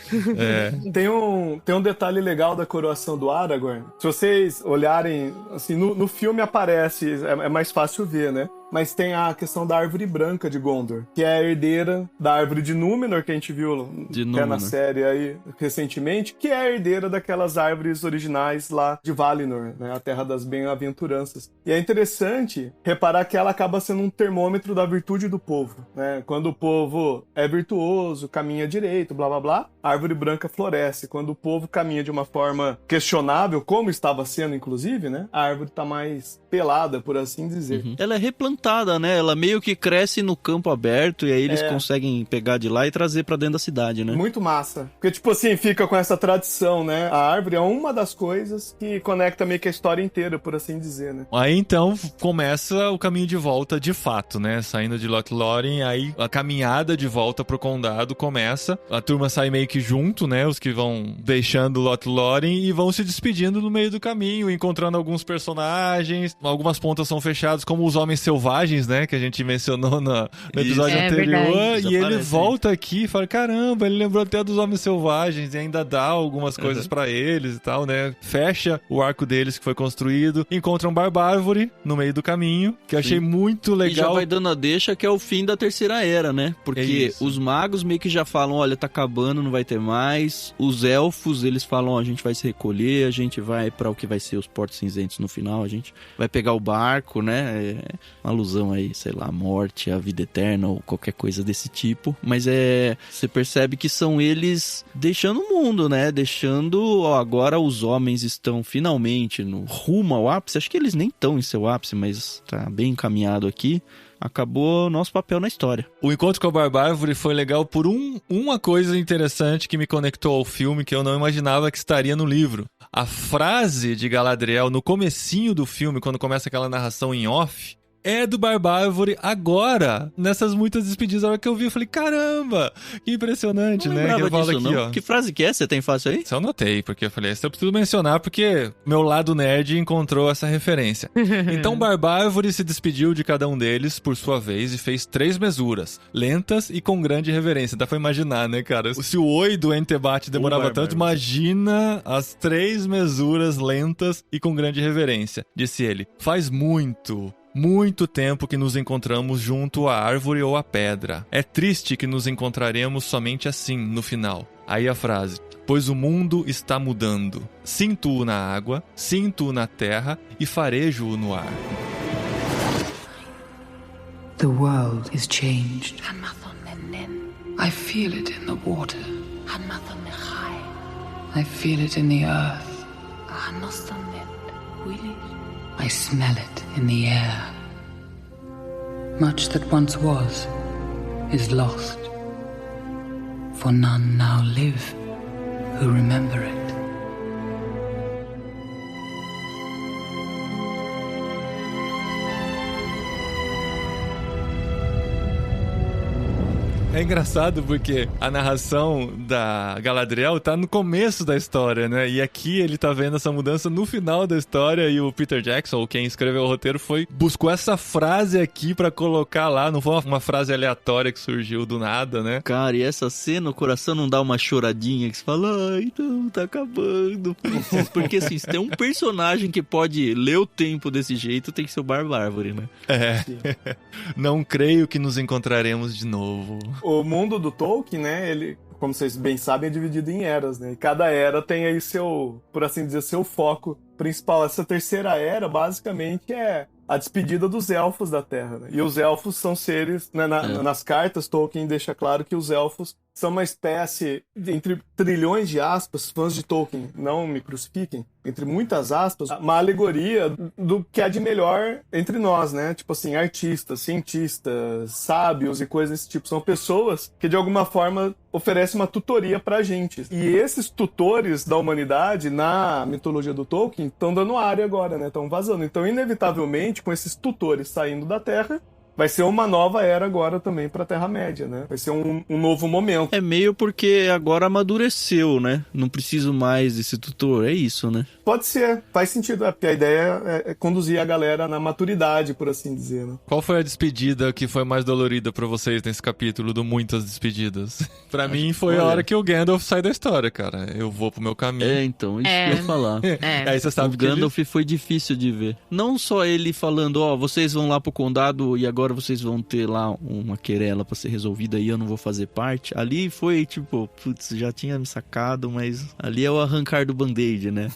Tem um detalhe legal da coroação do Aragorn. Se vocês olharem, assim, no filme aparece, é mais fácil ver, né? Mas tem a questão da árvore branca de Gondor, que é a herdeira da árvore de Númenor, que a gente viu até na série aí recentemente, que é a herdeira daquelas árvores originais lá de Valinor, né? A Terra das Bem-aventuranças. E é interessante reparar que ela acaba sendo um termômetro da virtude do povo, né? Quando o povo é virtuoso, caminha direito, blá blá blá, a árvore branca floresce. Quando o povo caminha de uma forma questionável, como estava sendo inclusive, né? A árvore tá mais pelada, por assim dizer. Ela é replantada, né? Ela meio que cresce no campo aberto e aí eles conseguem pegar de lá e trazer pra dentro da cidade, né? Muito massa. Porque, tipo assim, fica com essa tradição, né? A árvore é uma das coisas que conecta meio que a história inteira, por assim dizer, né? Aí, então, começa o caminho de volta de fato, né? Saindo de Lothlórien, aí a caminhada de volta pro condado começa. A turma sai meio que junto, né? Os que vão deixando Lothlórien e vão se despedindo no meio do caminho, encontrando alguns personagens. Algumas pontas são fechadas, como os homens selvagens, né? Que a gente mencionou no episódio anterior. Verdade. E ele volta aqui e fala, caramba, ele lembrou até dos homens selvagens e ainda dá algumas coisas pra eles e tal, né? Fecha o arco deles que foi construído. Encontra um barbárvore no meio do caminho, que eu achei muito legal. E já vai dando a deixa que é o fim da Terceira Era, né? Porque os magos meio que já falam, olha, tá acabando, não vai ter mais. Os elfos, eles falam, ó, a gente vai se recolher, a gente vai pra o que vai ser os Portos Cinzentos no final, a gente vai pegar o barco, né? É uma alusão aí, sei lá, a morte, a vida eterna ou qualquer coisa desse tipo. Mas você percebe que são eles deixando o mundo, né? Deixando, ó, agora os homens estão finalmente no rumo ao ápice. Acho que eles nem estão em seu ápice, mas tá bem encaminhado aqui. Acabou o nosso papel na história. O encontro com a Barbárvore foi legal por uma coisa interessante que me conectou ao filme que eu não imaginava que estaria no livro. A frase de Galadriel no comecinho do filme, quando começa aquela narração em off, é do Barbárvore agora, nessas muitas despedidas. A hora que eu vi, eu falei, caramba, que impressionante, não né? Que eu falo aqui, não. ó. Que frase que é? Você tem fácil aí? Isso eu notei, porque eu falei, isso eu preciso mencionar, porque meu lado nerd encontrou essa referência. Então Barbárvore se despediu de cada um deles, por sua vez, e fez 3 mesuras, lentas e com grande reverência. Dá pra imaginar, né, cara? Se o oi do Entebate demorava tanto, imagina as 3 mesuras lentas e com grande reverência. Disse ele, faz muito muito tempo que nos encontramos junto à árvore ou à pedra. É triste que nos encontraremos somente assim, no final. Aí a frase: pois o mundo está mudando. Sinto-o na água, sinto-o na terra e farejo-o no ar. The world is changed. I feel it in the water. I feel it in the earth. I smell it in the air. Much that once was is lost, for none now live who remember it. É engraçado porque a narração da Galadriel tá no começo da história, né? E aqui ele tá vendo essa mudança no final da história e o Peter Jackson, ou quem escreveu o roteiro, buscou essa frase aqui pra colocar lá. Não foi uma frase aleatória que surgiu do nada, né? Cara, e essa cena, o coração não dá uma choradinha que você fala, ai, não, tá acabando. Porque assim, se tem um personagem que pode ler o tempo desse jeito, tem que ser o Barbárvore, né? É. Não creio que nos encontraremos de novo. O mundo do Tolkien, né, ele, como vocês bem sabem, é dividido em eras, né? E cada era tem aí seu, por assim dizer, seu foco principal. Essa terceira era, basicamente, é a despedida dos elfos da Terra, né? E os elfos são seres, né, nas cartas, Tolkien deixa claro que os elfos são uma espécie, entre trilhões de aspas, fãs de Tolkien, não me crucifiquem, entre muitas aspas, uma alegoria do que há de melhor entre nós, né? Tipo assim, artistas, cientistas, sábios e coisas desse tipo. São pessoas que, de alguma forma, oferecem uma tutoria pra gente. E esses tutores da humanidade, na mitologia do Tolkien, estão dando área agora, né? Estão vazando. Então, inevitavelmente, com esses tutores saindo da Terra, vai ser uma nova era agora também pra Terra-média, né? Vai ser um novo momento. É meio porque agora amadureceu, né? Não preciso mais desse tutor, é isso, né? Pode ser, faz sentido, porque a ideia é conduzir a galera na maturidade, por assim dizer, né? Qual foi a despedida que foi mais dolorida pra vocês nesse capítulo do Muitas Despedidas? Pra mim foi a hora que o Gandalf sai da história, cara. Eu vou pro meu caminho. É, então, isso que eu ia falar. Aí você sabe o que Gandalf foi difícil de ver. Não só ele falando, ó, vocês vão lá pro condado e agora vocês vão ter lá uma querela pra ser resolvida e eu não vou fazer parte. Ali foi tipo, putz, já tinha me sacado, mas ali é o arrancar do band-aid, né?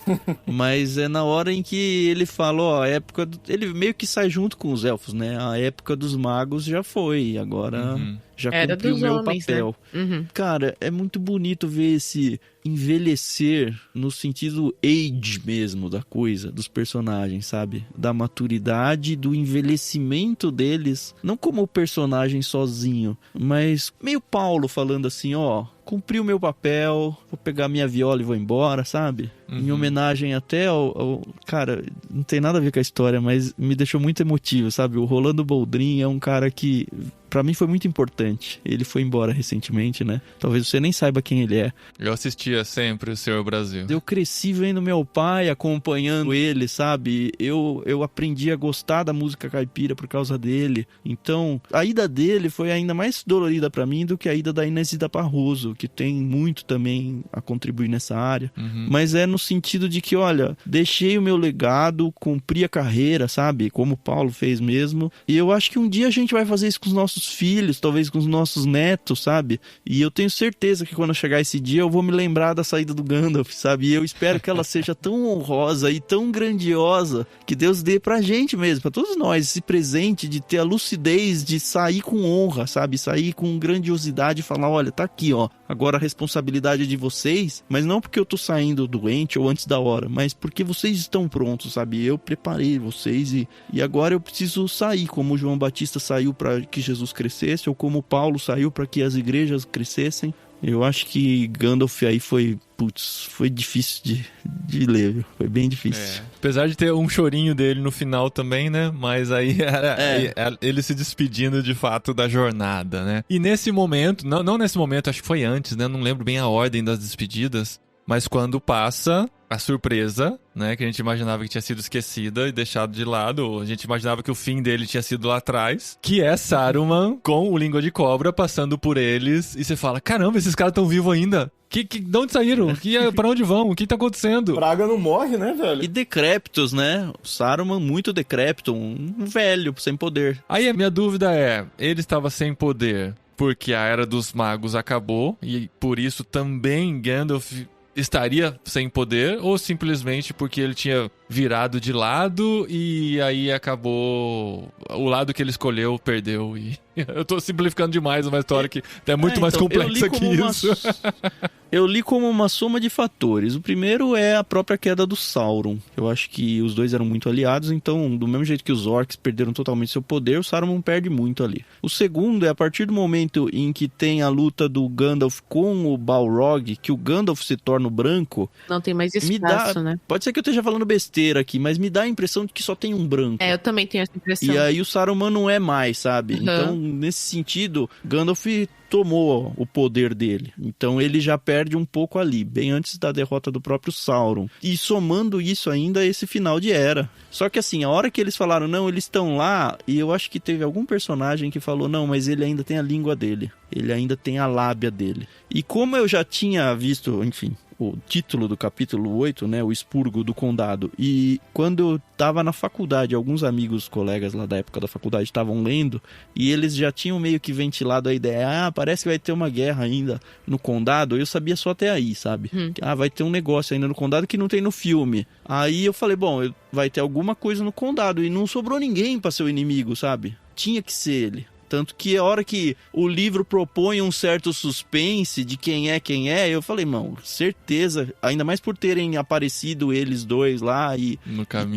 Mas é na hora em que ele fala, ó, a época... Ele meio que sai junto com os elfos, né? A época dos magos já foi, agora... Já Era cumpri o dos meu homens, papel. né? Cara, é muito bonito ver esse envelhecer no sentido age mesmo da coisa, dos personagens, sabe? Da maturidade, do envelhecimento deles. Não como o personagem sozinho, mas meio Paulo falando assim, ó... Cumpri o meu papel, vou pegar minha viola e vou embora, sabe? Em homenagem até ao... Cara, não tem nada a ver com a história, mas me deixou muito emotivo, sabe? O Rolando Boldrin é um cara que... Pra mim foi muito importante. Ele foi embora recentemente, né? Talvez você nem saiba quem ele é. Eu assistia sempre o Senhor Brasil. Eu cresci vendo meu pai acompanhando ele, sabe? Eu aprendi a gostar da música caipira por causa dele. Então, a ida dele foi ainda mais dolorida pra mim do que a ida da Inêsida Barroso, que tem muito também a contribuir nessa área. Mas é no sentido de que, olha, deixei o meu legado, cumpri a carreira, sabe? Como o Paulo fez mesmo. E eu acho que um dia a gente vai fazer isso com os nossos filhos, talvez com os nossos netos, sabe? E eu tenho certeza que quando chegar esse dia eu vou me lembrar da saída do Gandalf, sabe? E eu espero que ela seja tão honrosa e tão grandiosa que Deus dê pra gente mesmo, pra todos nós, esse presente de ter a lucidez de sair com honra, sabe? Sair com grandiosidade e falar, olha, tá aqui, ó. Agora a responsabilidade é de vocês, mas não porque eu tô saindo doente ou antes da hora, mas porque vocês estão prontos, sabe? Eu preparei vocês e agora eu preciso sair, como o João Batista saiu para que Jesus crescesse, ou como Paulo saiu para que as igrejas crescessem. Eu acho que Gandalf aí foi difícil de ler, viu? Foi bem difícil. Apesar de ter um chorinho dele no final também, né? Mas aí era ele se despedindo de fato da jornada, né? E nesse momento, não nesse momento, acho que foi antes, né? Não lembro bem a ordem das despedidas. Mas quando passa a surpresa, né, que a gente imaginava que tinha sido esquecida e deixado de lado, a gente imaginava que o fim dele tinha sido lá atrás, que é Saruman com o Língua de Cobra passando por eles, e você fala, caramba, esses caras estão vivos ainda. De onde saíram? Pra onde vão? O que tá acontecendo? Braga não morre, né, velho? E decrépitos, né? O Saruman muito decrépito, um velho sem poder. Aí a minha dúvida é, ele estava sem poder porque a Era dos Magos acabou, e por isso também Gandalf estaria sem poder, ou simplesmente porque ele tinha virado de lado e aí acabou... O lado que ele escolheu perdeu. E eu tô simplificando demais uma história que é muito mais complexa que isso. Eu li como uma soma de fatores. O primeiro é a própria queda do Sauron. Eu acho que os dois eram muito aliados, então do mesmo jeito que os orcs perderam totalmente seu poder, o Saruman perde muito ali. O segundo é a partir do momento em que tem a luta do Gandalf com o Balrog, que o Gandalf se torna o branco. Não tem mais espaço, né? Pode ser que eu esteja falando besteira aqui, mas me dá a impressão de que só tem um branco. Eu também tenho essa impressão. E aí o Saruman não é mais, sabe? Então, nesse sentido, Gandalf tomou o poder dele. Então ele já perde um pouco ali, bem antes da derrota do próprio Sauron. E somando isso ainda a esse final de Era. Só que assim, a hora que eles falaram, não, eles estão lá, e eu acho que teve algum personagem que falou, não, mas ele ainda tem a língua dele. Ele ainda tem a lábia dele. E como eu já tinha visto, enfim, o título do capítulo 8, né, o expurgo do condado, e quando eu tava na faculdade, alguns amigos, colegas lá da época da faculdade estavam lendo, e eles já tinham meio que ventilado a ideia, parece que vai ter uma guerra ainda no condado, eu sabia só até aí, sabe? Vai ter um negócio ainda no condado que não tem no filme. Aí eu falei, bom, vai ter alguma coisa no condado, e não sobrou ninguém pra ser o inimigo, sabe? Tinha que ser ele. Tanto que a hora que o livro propõe um certo suspense de quem é, eu falei, mano, certeza, ainda mais por terem aparecido eles dois lá e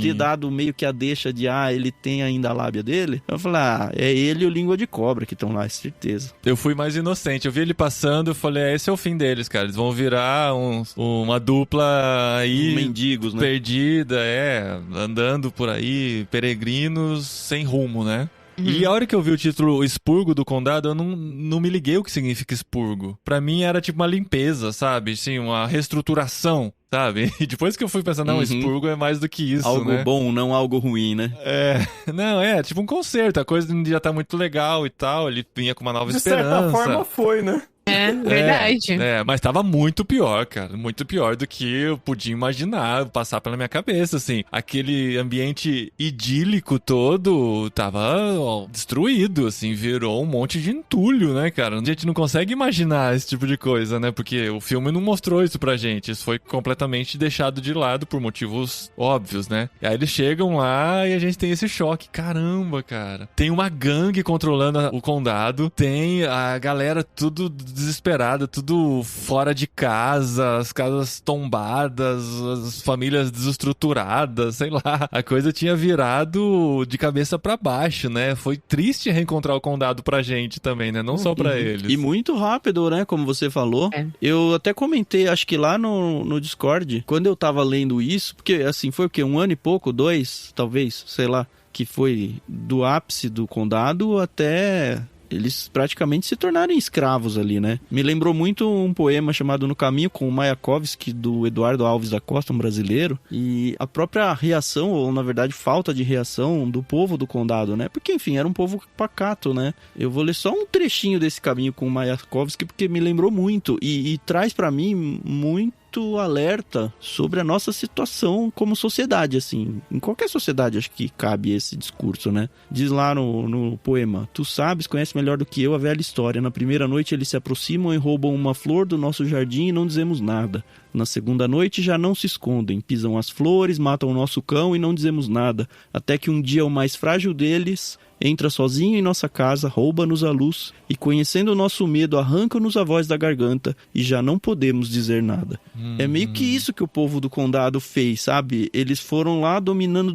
ter dado meio que a deixa de, ele tem ainda a lábia dele. Eu falei, é ele e o Língua de Cobra que estão lá, certeza. Eu fui mais inocente, eu vi ele passando, eu falei, esse é o fim deles, cara, eles vão virar uma dupla aí... mendigos, né? Perdida, andando por aí, peregrinos sem rumo, né? E a hora que eu vi o título Expurgo do Condado, eu não me liguei o que significa expurgo. Pra mim era tipo uma limpeza, sabe? Assim, uma reestruturação, sabe? E depois que eu fui pensar, não, expurgo é mais do que isso, algo né? bom, não algo ruim, né? Tipo um concerto, a coisa já tá muito legal e tal, ele vinha com uma nova esperança. De certa forma foi, né? Verdade. Mas tava muito pior, cara. Muito pior do que eu podia imaginar, passar pela minha cabeça, assim. Aquele ambiente idílico todo tava destruído, assim. Virou um monte de entulho, né, cara? A gente não consegue imaginar esse tipo de coisa, né? Porque o filme não mostrou isso pra gente. Isso foi completamente deixado de lado por motivos óbvios, né? E aí eles chegam lá e a gente tem esse choque. Caramba, cara. Tem uma gangue controlando o condado. Tem a galera tudo desesperada, tudo fora de casa, as casas tombadas, as famílias desestruturadas, sei lá. A coisa tinha virado de cabeça pra baixo, né? Foi triste reencontrar o condado pra gente também, né? Não só pra eles. E muito rápido, né? Como você falou. Eu até comentei, acho que lá no Discord, quando eu tava lendo isso, porque assim, foi o quê? 1 ano e pouco? 2, talvez, sei lá, que foi do ápice do condado até... Eles praticamente se tornaram escravos ali, né? Me lembrou muito um poema chamado No Caminho com o Mayakovsky, do Eduardo Alves da Costa, um brasileiro. E a própria reação, ou na verdade falta de reação do povo do condado, né? Porque, enfim, era um povo pacato, né? Eu vou ler só um trechinho desse Caminho com o Mayakovsky, porque me lembrou muito. E traz pra mim muito alerta sobre a nossa situação como sociedade, assim. Em qualquer sociedade acho que cabe esse discurso, né? Diz lá no poema: tu sabes, conhece melhor do que eu a velha história. Na primeira noite eles se aproximam e roubam uma flor do nosso jardim e não dizemos nada. Na segunda noite já não se escondem, pisam as flores, matam o nosso cão e não dizemos nada. Até que um dia o mais frágil deles entra sozinho em nossa casa, rouba-nos a luz e, conhecendo o nosso medo, arranca-nos a voz da garganta e já não podemos dizer nada. É meio que isso que o povo do condado fez, sabe? Eles foram lá dominando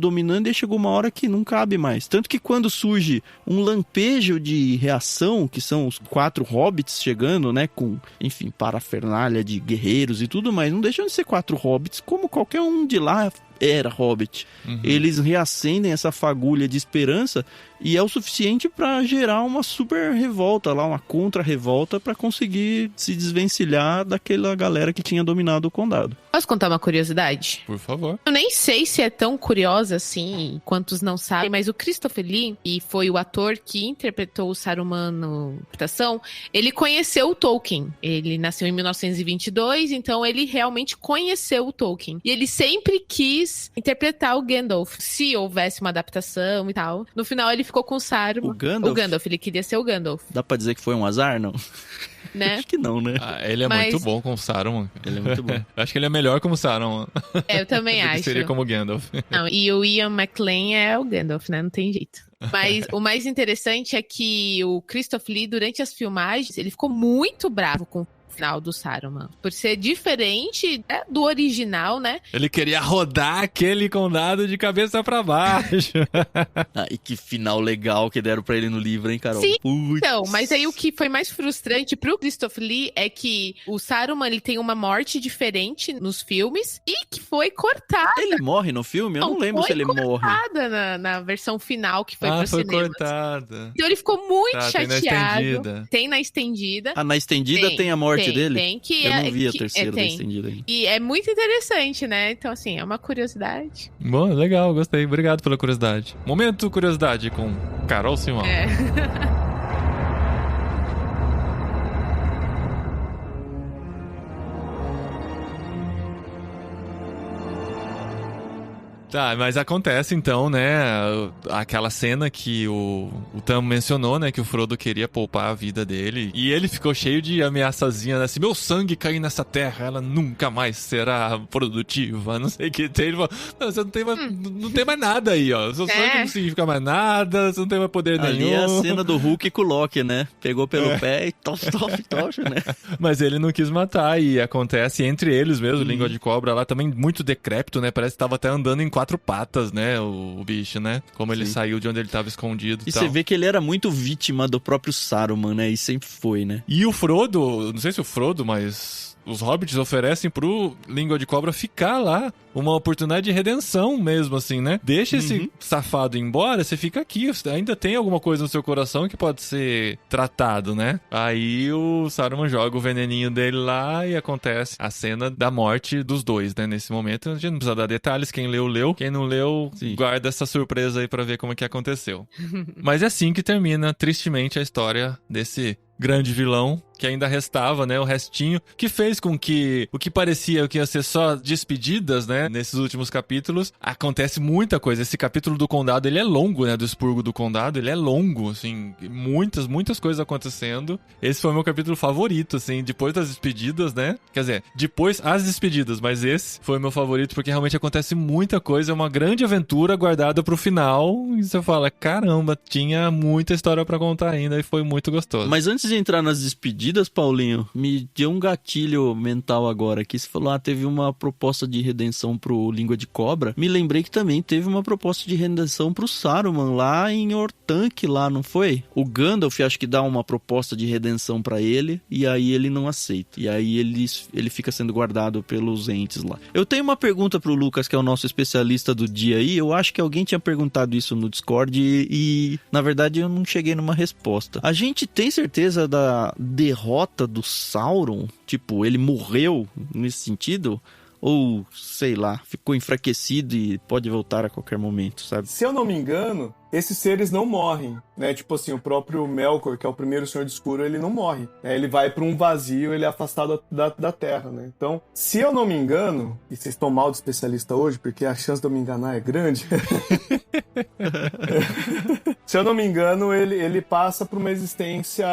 e chegou uma hora que não cabe mais. Tanto que quando surge um lampejo de reação, que são os 4 hobbits chegando, né? Com, enfim, parafernália de guerreiros e tudo mais, não deixam de ser 4 hobbits, como qualquer um de lá era Hobbit. Eles reacendem essa fagulha de esperança e é o suficiente pra gerar uma super revolta lá, uma contra-revolta pra conseguir se desvencilhar daquela galera que tinha dominado o condado. Posso contar uma curiosidade? Por favor. Eu nem sei se é tão curiosa assim, quantos não sabem, mas o Christopher Lee, e foi o ator que interpretou o Saruman na adaptação, ele conheceu o Tolkien. Ele nasceu em 1922, então ele realmente conheceu o Tolkien. E ele sempre quis interpretar o Gandalf, se houvesse uma adaptação e tal. No final ele ficou com o Saruman. O Gandalf? O Gandalf, ele queria ser o Gandalf, Dá pra dizer que foi um azar, não? né? Acho que não, né? Ele é Mas- muito bom com o Saruman. Ele é muito bom. Eu acho que ele é melhor como Saruman. Eu também do que acho. seria como Gandalf. Não, e o Ian McKellen é o Gandalf, né? Não tem jeito. Mas o mais interessante é que o Christopher Lee, durante as filmagens, ele ficou muito bravo com o final do Saruman. Por ser diferente do original, né? Ele queria rodar aquele condado de cabeça pra baixo. Ah, e que final legal que deram pra ele no livro, hein, Carol? Sim, Putz. Então, mas aí o que foi mais frustrante pro Christopher Lee é que o Saruman, ele tem uma morte diferente nos filmes e que foi cortada. Ele morre no filme? Eu não lembro se ele morre. Cortada na versão final que foi pro Foi cinema. cortada. Então ele ficou muito Tá, tem na chateado. estendida. Tem na estendida. Ah, na estendida tem a morte dele? Tem, que Eu é, não vi a que- terceira da tem. estendida ainda. E é muito interessante, né? Então, assim, é uma curiosidade. Bom, legal, gostei. Obrigado pela curiosidade. Momento curiosidade com Carol Simão. É. Tá, mas acontece então, né, aquela cena que o Tam mencionou, né, que o Frodo queria poupar a vida dele, e ele ficou cheio de ameaçazinha, né, se meu sangue cair nessa terra, ela nunca mais será produtiva, não sei o que tem. Ele falou, não, você não tem mais nada aí, ó, seu sangue não significa mais nada, você não tem mais poder Ali nenhum. é a cena do Hulk com o Loki, né? Pegou pelo pé e tocha, né? Mas ele não quis matar, e acontece entre eles mesmo, língua de cobra lá, também muito decrépito, né, parece que tava até andando em 4 patas, né, o bicho, né, como ele Sim. saiu de onde ele tava escondido E tal. você vê que ele era muito vítima do próprio Saruman, né? E sempre foi, né? E o Frodo, não sei se o Frodo, mas os hobbits oferecem pro Língua de Cobra ficar lá, uma oportunidade de redenção mesmo, assim, né? Deixa esse safado ir embora, você fica aqui, você ainda tem alguma coisa no seu coração que pode ser tratado, né? Aí o Saruman joga o veneninho dele lá e acontece a cena da morte dos dois, né? Nesse momento, a gente não precisa dar detalhes, quem leu, leu. Quem não leu, Sim. guarda essa surpresa aí pra ver como é que aconteceu. Mas é assim que termina, tristemente, a história desse grande vilão, que ainda restava, né, o restinho, que fez com que o que parecia que ia ser só despedidas, né, nesses últimos capítulos, acontece muita coisa. Esse capítulo do condado, ele é longo, né, do expurgo do condado, ele é longo, assim, muitas coisas acontecendo. Esse foi o meu capítulo favorito, assim, depois das despedidas, né, quer dizer, depois as despedidas, mas esse foi o meu favorito, porque realmente acontece muita coisa, é uma grande aventura guardada pro final, e você fala, caramba, tinha muita história pra contar ainda, e foi muito gostoso. Mas antes de entrar nas despedidas, Paulinho, me deu um gatilho mental agora aqui. Você falou, teve uma proposta de redenção pro Língua de Cobra. Me lembrei que também teve uma proposta de redenção pro Saruman lá em Orthanc, lá, não foi? O Gandalf acho que dá uma proposta de redenção pra ele, e aí ele não aceita. E aí ele fica sendo guardado pelos entes lá. Eu tenho uma pergunta pro Lucas, que é o nosso especialista do dia aí. Eu acho que alguém tinha perguntado isso no Discord e na verdade eu não cheguei numa resposta. A gente tem certeza da derrota do Sauron? Tipo, ele morreu nesse sentido? Ou, sei lá, ficou enfraquecido e pode voltar a qualquer momento, sabe? Se eu não me engano, esses seres não morrem, né? Tipo assim, o próprio Melkor, que é o primeiro Senhor de Escuro, ele não morre, né? Ele vai para um vazio, ele é afastado da Terra, né? Então, se eu não me engano, e vocês estão mal de especialista hoje, porque a chance de eu me enganar é grande. Se eu não me engano, ele passa por uma existência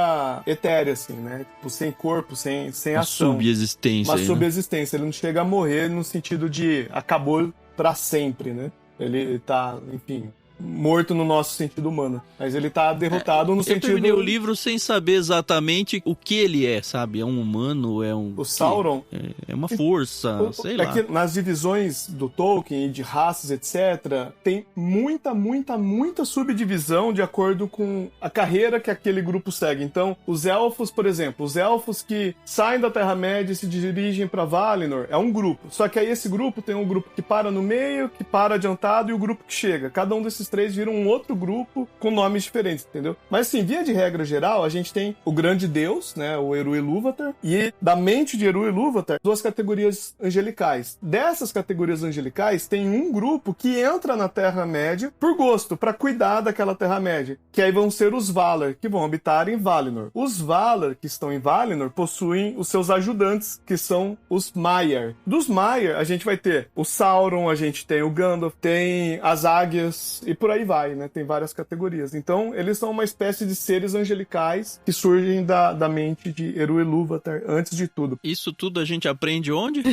etérea, assim, né? Tipo, sem corpo, sem Uma ação. subexistência. Uma aí, né? subexistência. Ele não chega a morrer no sentido de acabou pra sempre, né? Ele tá, enfim, morto no nosso sentido humano. Mas ele tá derrotado no Eu sentido... terminei o livro sem saber exatamente o que ele é, sabe? É um humano, é um... O Sauron? É uma força, sei lá. É que nas divisões do Tolkien e de raças, etc., tem muita subdivisão de acordo com a carreira que aquele grupo segue. Então, os elfos, por exemplo, os elfos que saem da Terra-média e se dirigem pra Valinor, é um grupo. Só que aí esse grupo tem um grupo que para no meio, que para adiantado e o grupo que chega. Cada um desses três vira um outro grupo com nomes diferentes, entendeu? Mas assim, via de regra geral, a gente tem o grande deus, né, o Eru Ilúvatar, e da mente de Eru Ilúvatar, 2 categorias angelicais. Dessas categorias angelicais, tem um grupo que entra na Terra-média por gosto, pra cuidar daquela Terra-média, que aí vão ser os Valar, que vão habitar em Valinor. Os Valar, que estão em Valinor, possuem os seus ajudantes, que são os Maiar. Dos Maiar, a gente vai ter o Sauron, a gente tem o Gandalf, tem as águias, e por aí vai, né? Tem várias categorias. Então, eles são uma espécie de seres angelicais que surgem da mente de Eru Ilúvatar, antes de tudo. Isso tudo a gente aprende onde?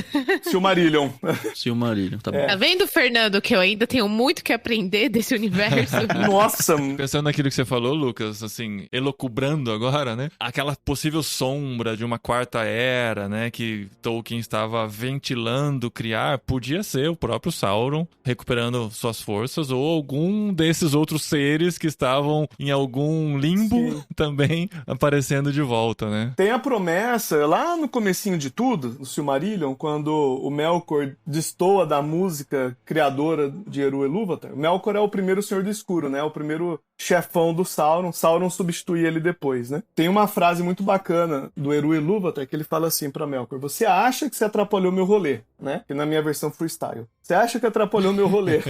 Silmarillion. Silmarillion, tá bom. Tá vendo, Fernando, que eu ainda tenho muito que aprender desse universo? Nossa! Pensando naquilo que você falou, Lucas, assim, elucubrando agora, né? Aquela possível sombra de uma quarta era, né? Que Tolkien estava ventilando criar, podia ser o próprio Sauron recuperando suas forças ou algum desses outros seres que estavam em algum limbo também aparecendo de volta, né? Tem a promessa, lá no comecinho de tudo, no Silmarillion, quando o Melkor destoa da música criadora de Eru Ilúvatar. O Melkor é o primeiro Senhor do Escuro, né? O primeiro chefão do Sauron. Sauron substitui ele depois, né? Tem uma frase muito bacana do Eru Ilúvatar que ele fala assim pra Melkor: você acha que você atrapalhou meu rolê, né? Que na minha versão freestyle. Você acha que atrapalhou meu rolê.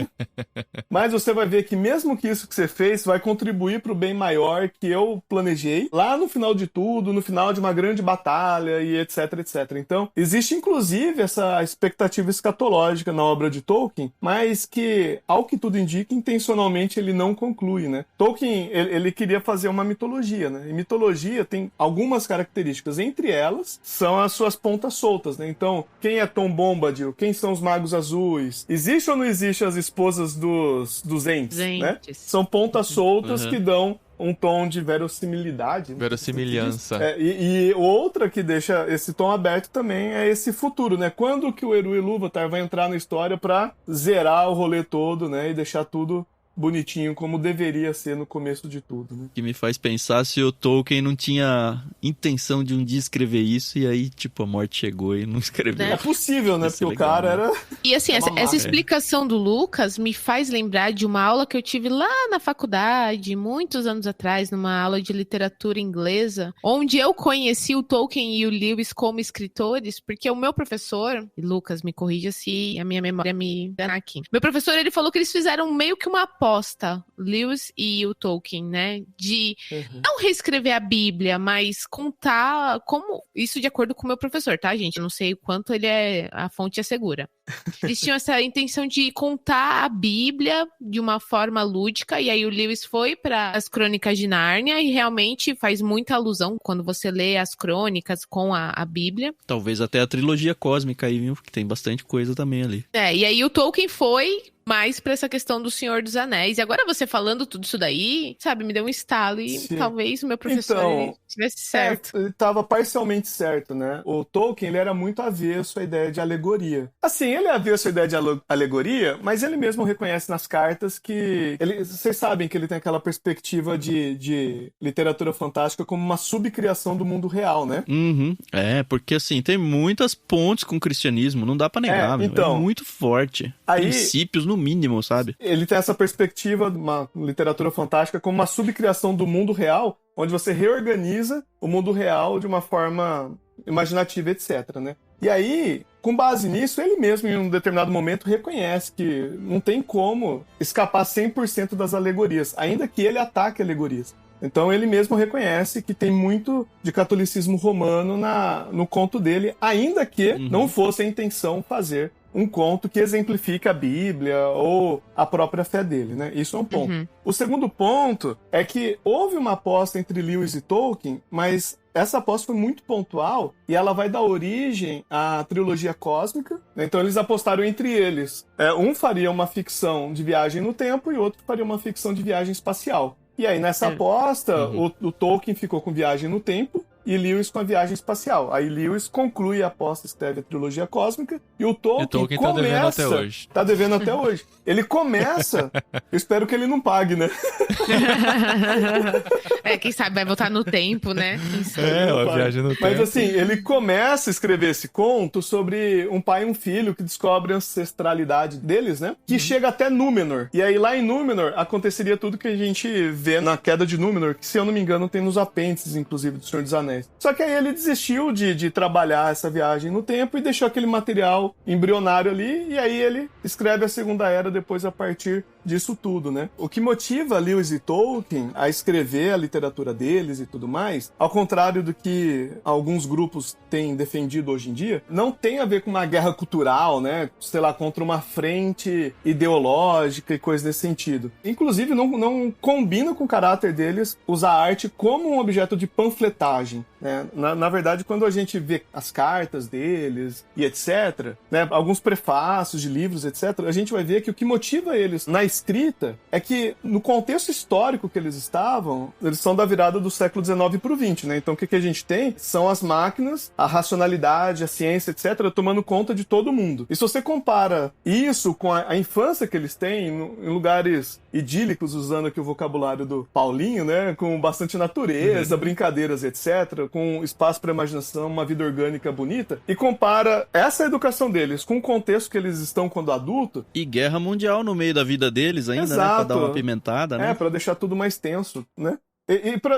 Mas você vai ver que mesmo que isso que você fez vai contribuir pro bem maior que eu planejei lá no final de tudo, no final de uma grande batalha e etc, etc. Então, existe inclusive essa expectativa escatológica na obra de Tolkien, mas que, ao que tudo indica, intencionalmente ele não conclui, né? Tolkien, ele queria fazer uma mitologia, né? E mitologia tem algumas características, entre elas são as suas pontas soltas, né? Então, quem é Tom Bombadil? Quem são os Magos Azuis? Existe ou não existe as esposas dos Ents, né? São pontas soltas que dão um tom de verossimilidade. Né? Verossimilhança. E outra que deixa esse tom aberto também é esse futuro, né? Quando que o Eru Ilúvatar vai entrar na história pra zerar o rolê todo, né? E deixar tudo bonitinho, como deveria ser no começo de tudo, né? Que me faz pensar se o Tolkien não tinha intenção de um dia escrever isso e aí, tipo, a morte chegou e não escreveu. É possível, né? Porque legal, o cara era... E assim, essa explicação do Lucas me faz lembrar de uma aula que eu tive lá na faculdade, muitos anos atrás, numa aula de literatura inglesa, onde eu conheci o Tolkien e o Lewis como escritores, porque o meu professor, e Lucas, me corrija se a minha memória me engana aqui, meu professor, ele falou que eles fizeram meio que uma aposta, Lewis e o Tolkien, né, de não reescrever a Bíblia, mas contar como, isso de acordo com o meu professor, tá, gente? Eu não sei o quanto a fonte é segura. Eles tinham essa intenção de contar a Bíblia de uma forma lúdica, e aí o Lewis foi para as Crônicas de Nárnia e realmente faz muita alusão quando você lê as crônicas com a Bíblia. Talvez até a trilogia cósmica aí, viu? Porque tem bastante coisa também ali. E aí o Tolkien foi mais pra essa questão do Senhor dos Anéis. E agora você falando tudo isso daí, sabe, me deu um estalo e talvez o meu professor ele tivesse certo. Ele estava parcialmente certo, né? O Tolkien, ele era muito avesso à ideia de alegoria. Assim, ele é avesso à ideia de alegoria, mas ele mesmo reconhece nas cartas que... Vocês sabem que ele tem aquela perspectiva de literatura fantástica como uma subcriação do mundo real, né? Porque assim, tem muitas pontes com o cristianismo, não dá pra negar, então, é muito forte. Aí, princípios no mínimo, sabe? Ele tem essa perspectiva de uma literatura fantástica como uma subcriação do mundo real, onde você reorganiza o mundo real de uma forma imaginativa, etc, né? E aí, com base nisso, ele mesmo, em um determinado momento, reconhece que não tem como escapar 100% das alegorias, ainda que ele ataque alegorias. Então ele mesmo reconhece que tem muito de catolicismo romano no conto dele, ainda que não fosse a intenção fazer um conto que exemplifica a Bíblia ou a própria fé dele, né? Isso é um ponto. O segundo ponto é que houve uma aposta entre Lewis e Tolkien, mas essa aposta foi muito pontual e ela vai dar origem à trilogia cósmica. Então eles apostaram entre eles. Um faria uma ficção de viagem no tempo e outro faria uma ficção de viagem espacial. E aí, nessa aposta, o Tolkien ficou com viagem no tempo e Lewis com a viagem espacial. Aí Lewis conclui a aposta, escreve a trilogia cósmica, e o Tolkien tá começa... devendo até hoje. Tá devendo até hoje. Ele começa... Eu espero que ele não pague, né? Quem sabe vai voltar no tempo, né? A viagem no tempo. Mas assim, ele começa a escrever esse conto sobre um pai e um filho que descobrem a ancestralidade deles, né? Que chega até Númenor. E aí lá em Númenor aconteceria tudo que a gente vê na Queda de Númenor, que se eu não me engano tem nos apêndices, inclusive, do Senhor dos Anéis. Só que aí ele desistiu de trabalhar essa viagem no tempo e deixou aquele material embrionário ali, e aí ele escreve a Segunda Era depois a partir disso tudo, né? O que motiva Lewis e Tolkien a escrever a literatura deles e tudo mais, ao contrário do que alguns grupos têm defendido hoje em dia, não tem a ver com uma guerra cultural, né? Sei lá, contra uma frente ideológica e coisa desse sentido. Inclusive, não combina com o caráter deles usar a arte como um objeto de panfletagem. Né? Na verdade, quando a gente vê as cartas deles e etc., né, alguns prefácios de livros, etc., a gente vai ver que o que motiva eles na escrita é que, no contexto histórico que eles estavam, eles são da virada do século XIX para o XX, né? Então, o que a gente tem são as máquinas, a racionalidade, a ciência, etc., tomando conta de todo mundo. E se você compara isso com a infância que eles têm em lugares idílicos, usando aqui o vocabulário do Paulinho, né? Com bastante natureza, brincadeiras, etc., com espaço para imaginação, uma vida orgânica bonita, e compara essa educação deles com o contexto que eles estão quando adulto. E guerra mundial no meio da vida deles ainda, Exato. né? Pra dar uma pimentada, né? Pra deixar tudo mais tenso, né?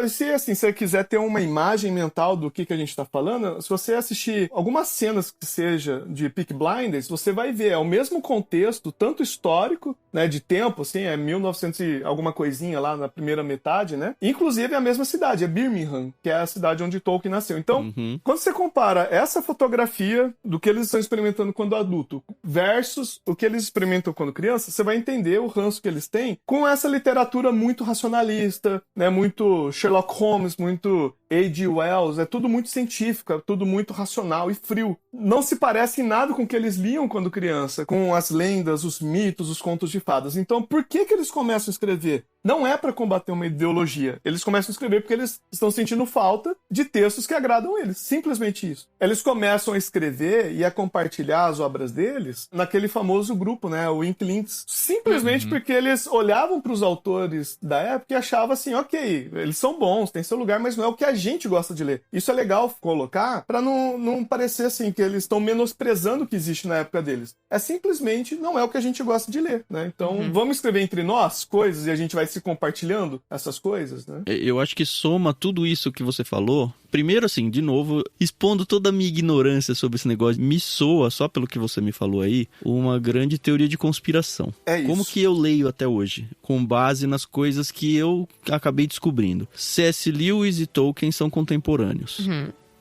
Se assim, você quiser ter uma imagem mental do que a gente tá falando, se você assistir algumas cenas que seja de Peaky Blinders, você vai ver, é o mesmo contexto, tanto histórico, né, de tempo, assim, 1900 e alguma coisinha lá na primeira metade, né? Inclusive é a mesma cidade, é Birmingham, que é a cidade onde Tolkien nasceu. Então, quando você compara essa fotografia do que eles estão experimentando quando adulto versus o que eles experimentam quando criança, você vai entender o ranço que eles têm com essa literatura muito racionalista, né, muito Sherlock Holmes, muito A.G. Wells, é tudo muito científico, é tudo muito racional e frio. Não se parece em nada com o que eles liam quando criança, com as lendas, os mitos, os contos de fadas. Então, por que eles começam a escrever? Não é para combater uma ideologia. Eles começam a escrever porque eles estão sentindo falta de textos que agradam eles. Simplesmente isso. Eles começam a escrever e a compartilhar as obras deles naquele famoso grupo, né, o Inklings. Simplesmente porque eles olhavam para os autores da época e achavam assim, ok, eles são bons, tem seu lugar, mas não é o que a gente gosta de ler. Isso é legal colocar para não parecer assim que eles estão menosprezando o que existe na época deles. É simplesmente não é o que a gente gosta de ler, né? Então, vamos escrever entre nós coisas e a gente vai se compartilhando essas coisas, né? Eu acho que soma tudo isso que você falou. Primeiro, assim, de novo, expondo toda a minha ignorância sobre esse negócio, me soa, só pelo que você me falou aí, uma grande teoria de conspiração. É isso. Como que eu leio até hoje? Com base nas coisas que eu acabei descobrindo. C.S. Lewis e Tolkien são contemporâneos.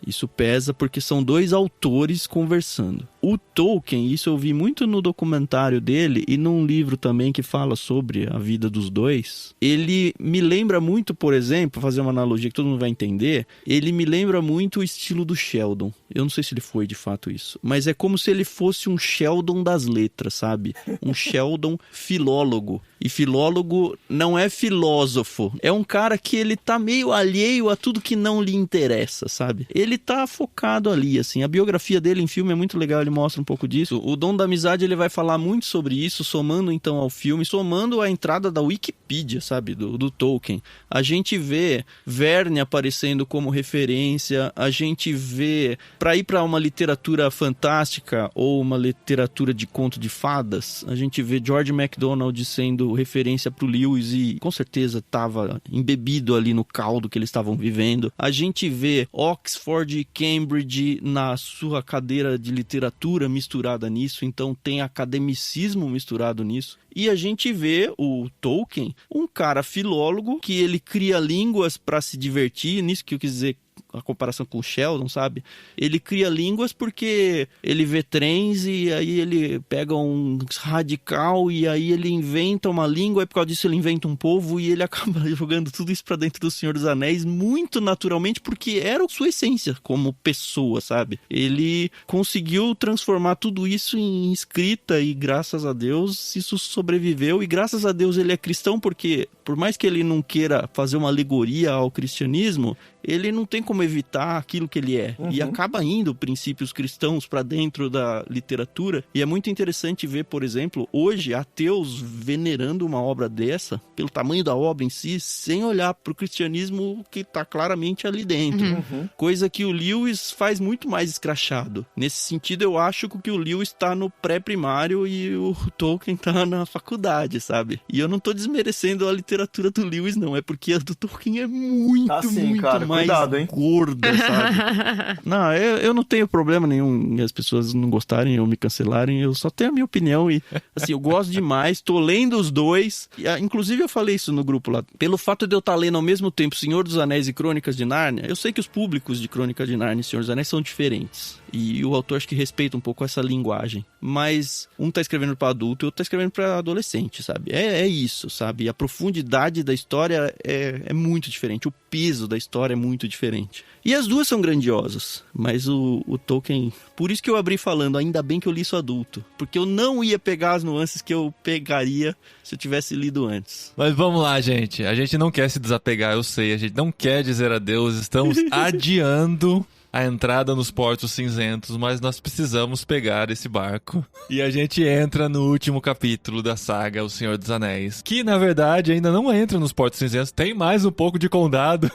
Isso pesa porque são dois autores conversando. O Tolkien, isso eu vi muito no documentário dele e num livro também que fala sobre a vida dos dois. Ele me lembra muito, por exemplo, fazer uma analogia que todo mundo vai entender, ele me lembra muito o estilo do Sheldon. Eu não sei se ele foi de fato isso, mas é como se ele fosse um Sheldon das letras, sabe? Um Sheldon filólogo. E filólogo não é filósofo, é um cara que ele tá meio alheio a tudo que não lhe interessa, sabe? Ele tá focado ali, assim. A biografia dele em filme é muito legal, ele mostra um pouco disso. O Dom da Amizade, ele vai falar muito sobre isso, somando então ao filme, somando a entrada da Wikipedia, sabe? Do Tolkien. A gente vê Verne aparecendo como referência, a gente vê, para ir para uma literatura fantástica ou uma literatura de conto de fadas, a gente vê George MacDonald sendo referência pro Lewis e com certeza estava embebido ali no caldo que eles estavam vivendo. A gente vê Oxford e Cambridge na sua cadeira de literatura misturada nisso, então tem academicismo misturado nisso. E a gente vê o Tolkien, um cara filólogo, que ele cria línguas para se divertir, nisso que eu quis dizer a comparação com o Sheldon, sabe? Ele cria línguas porque ele vê trens e aí ele pega um radical e aí ele inventa uma língua e por causa disso ele inventa um povo e ele acaba jogando tudo isso pra dentro do Senhor dos Anéis muito naturalmente porque era sua essência como pessoa, sabe? Ele conseguiu transformar tudo isso em escrita e graças a Deus isso sobreviveu e graças a Deus ele é cristão porque por mais que ele não queira fazer uma alegoria ao cristianismo, ele não tem como evitar aquilo que ele é. E acaba indo princípios cristãos para dentro da literatura. E é muito interessante ver, por exemplo, hoje ateus venerando uma obra dessa, pelo tamanho da obra em si, sem olhar para o cristianismo que está claramente ali dentro. Coisa que o Lewis faz muito mais escrachado. Nesse sentido, eu acho que o Lewis está no pré-primário e o Tolkien está na faculdade, sabe? E eu não tô desmerecendo a literatura do Lewis, não. É porque a do Tolkien é muito, muito cara, mais cuidado, hein? gorda, sabe? Não, eu não tenho problema nenhum em as pessoas não gostarem ou me cancelarem, eu só tenho a minha opinião e, assim, eu gosto demais, tô lendo os dois, e, inclusive eu falei isso no grupo lá, pelo fato de eu estar lendo ao mesmo tempo Senhor dos Anéis e Crônicas de Nárnia, eu sei que os públicos de Crônicas de Nárnia e Senhor dos Anéis são diferentes, e o autor acho que respeita um pouco essa linguagem, mas um tá escrevendo para adulto e outro tá escrevendo para adolescente, sabe? É isso, sabe? A profundidade da história é muito diferente, o peso da história é muito diferente. E as duas são grandiosas, mas o Tolkien... Por isso que eu abri falando, ainda bem que eu li isso adulto, porque eu não ia pegar as nuances que eu pegaria se eu tivesse lido antes. Mas vamos lá, gente. A gente não quer se desapegar, eu sei. A gente não quer dizer adeus. Estamos adiando a entrada nos Portos Cinzentos, mas nós precisamos pegar esse barco. E a gente entra no último capítulo da saga O Senhor dos Anéis, que na verdade ainda não entra nos Portos Cinzentos, tem mais um pouco de condado.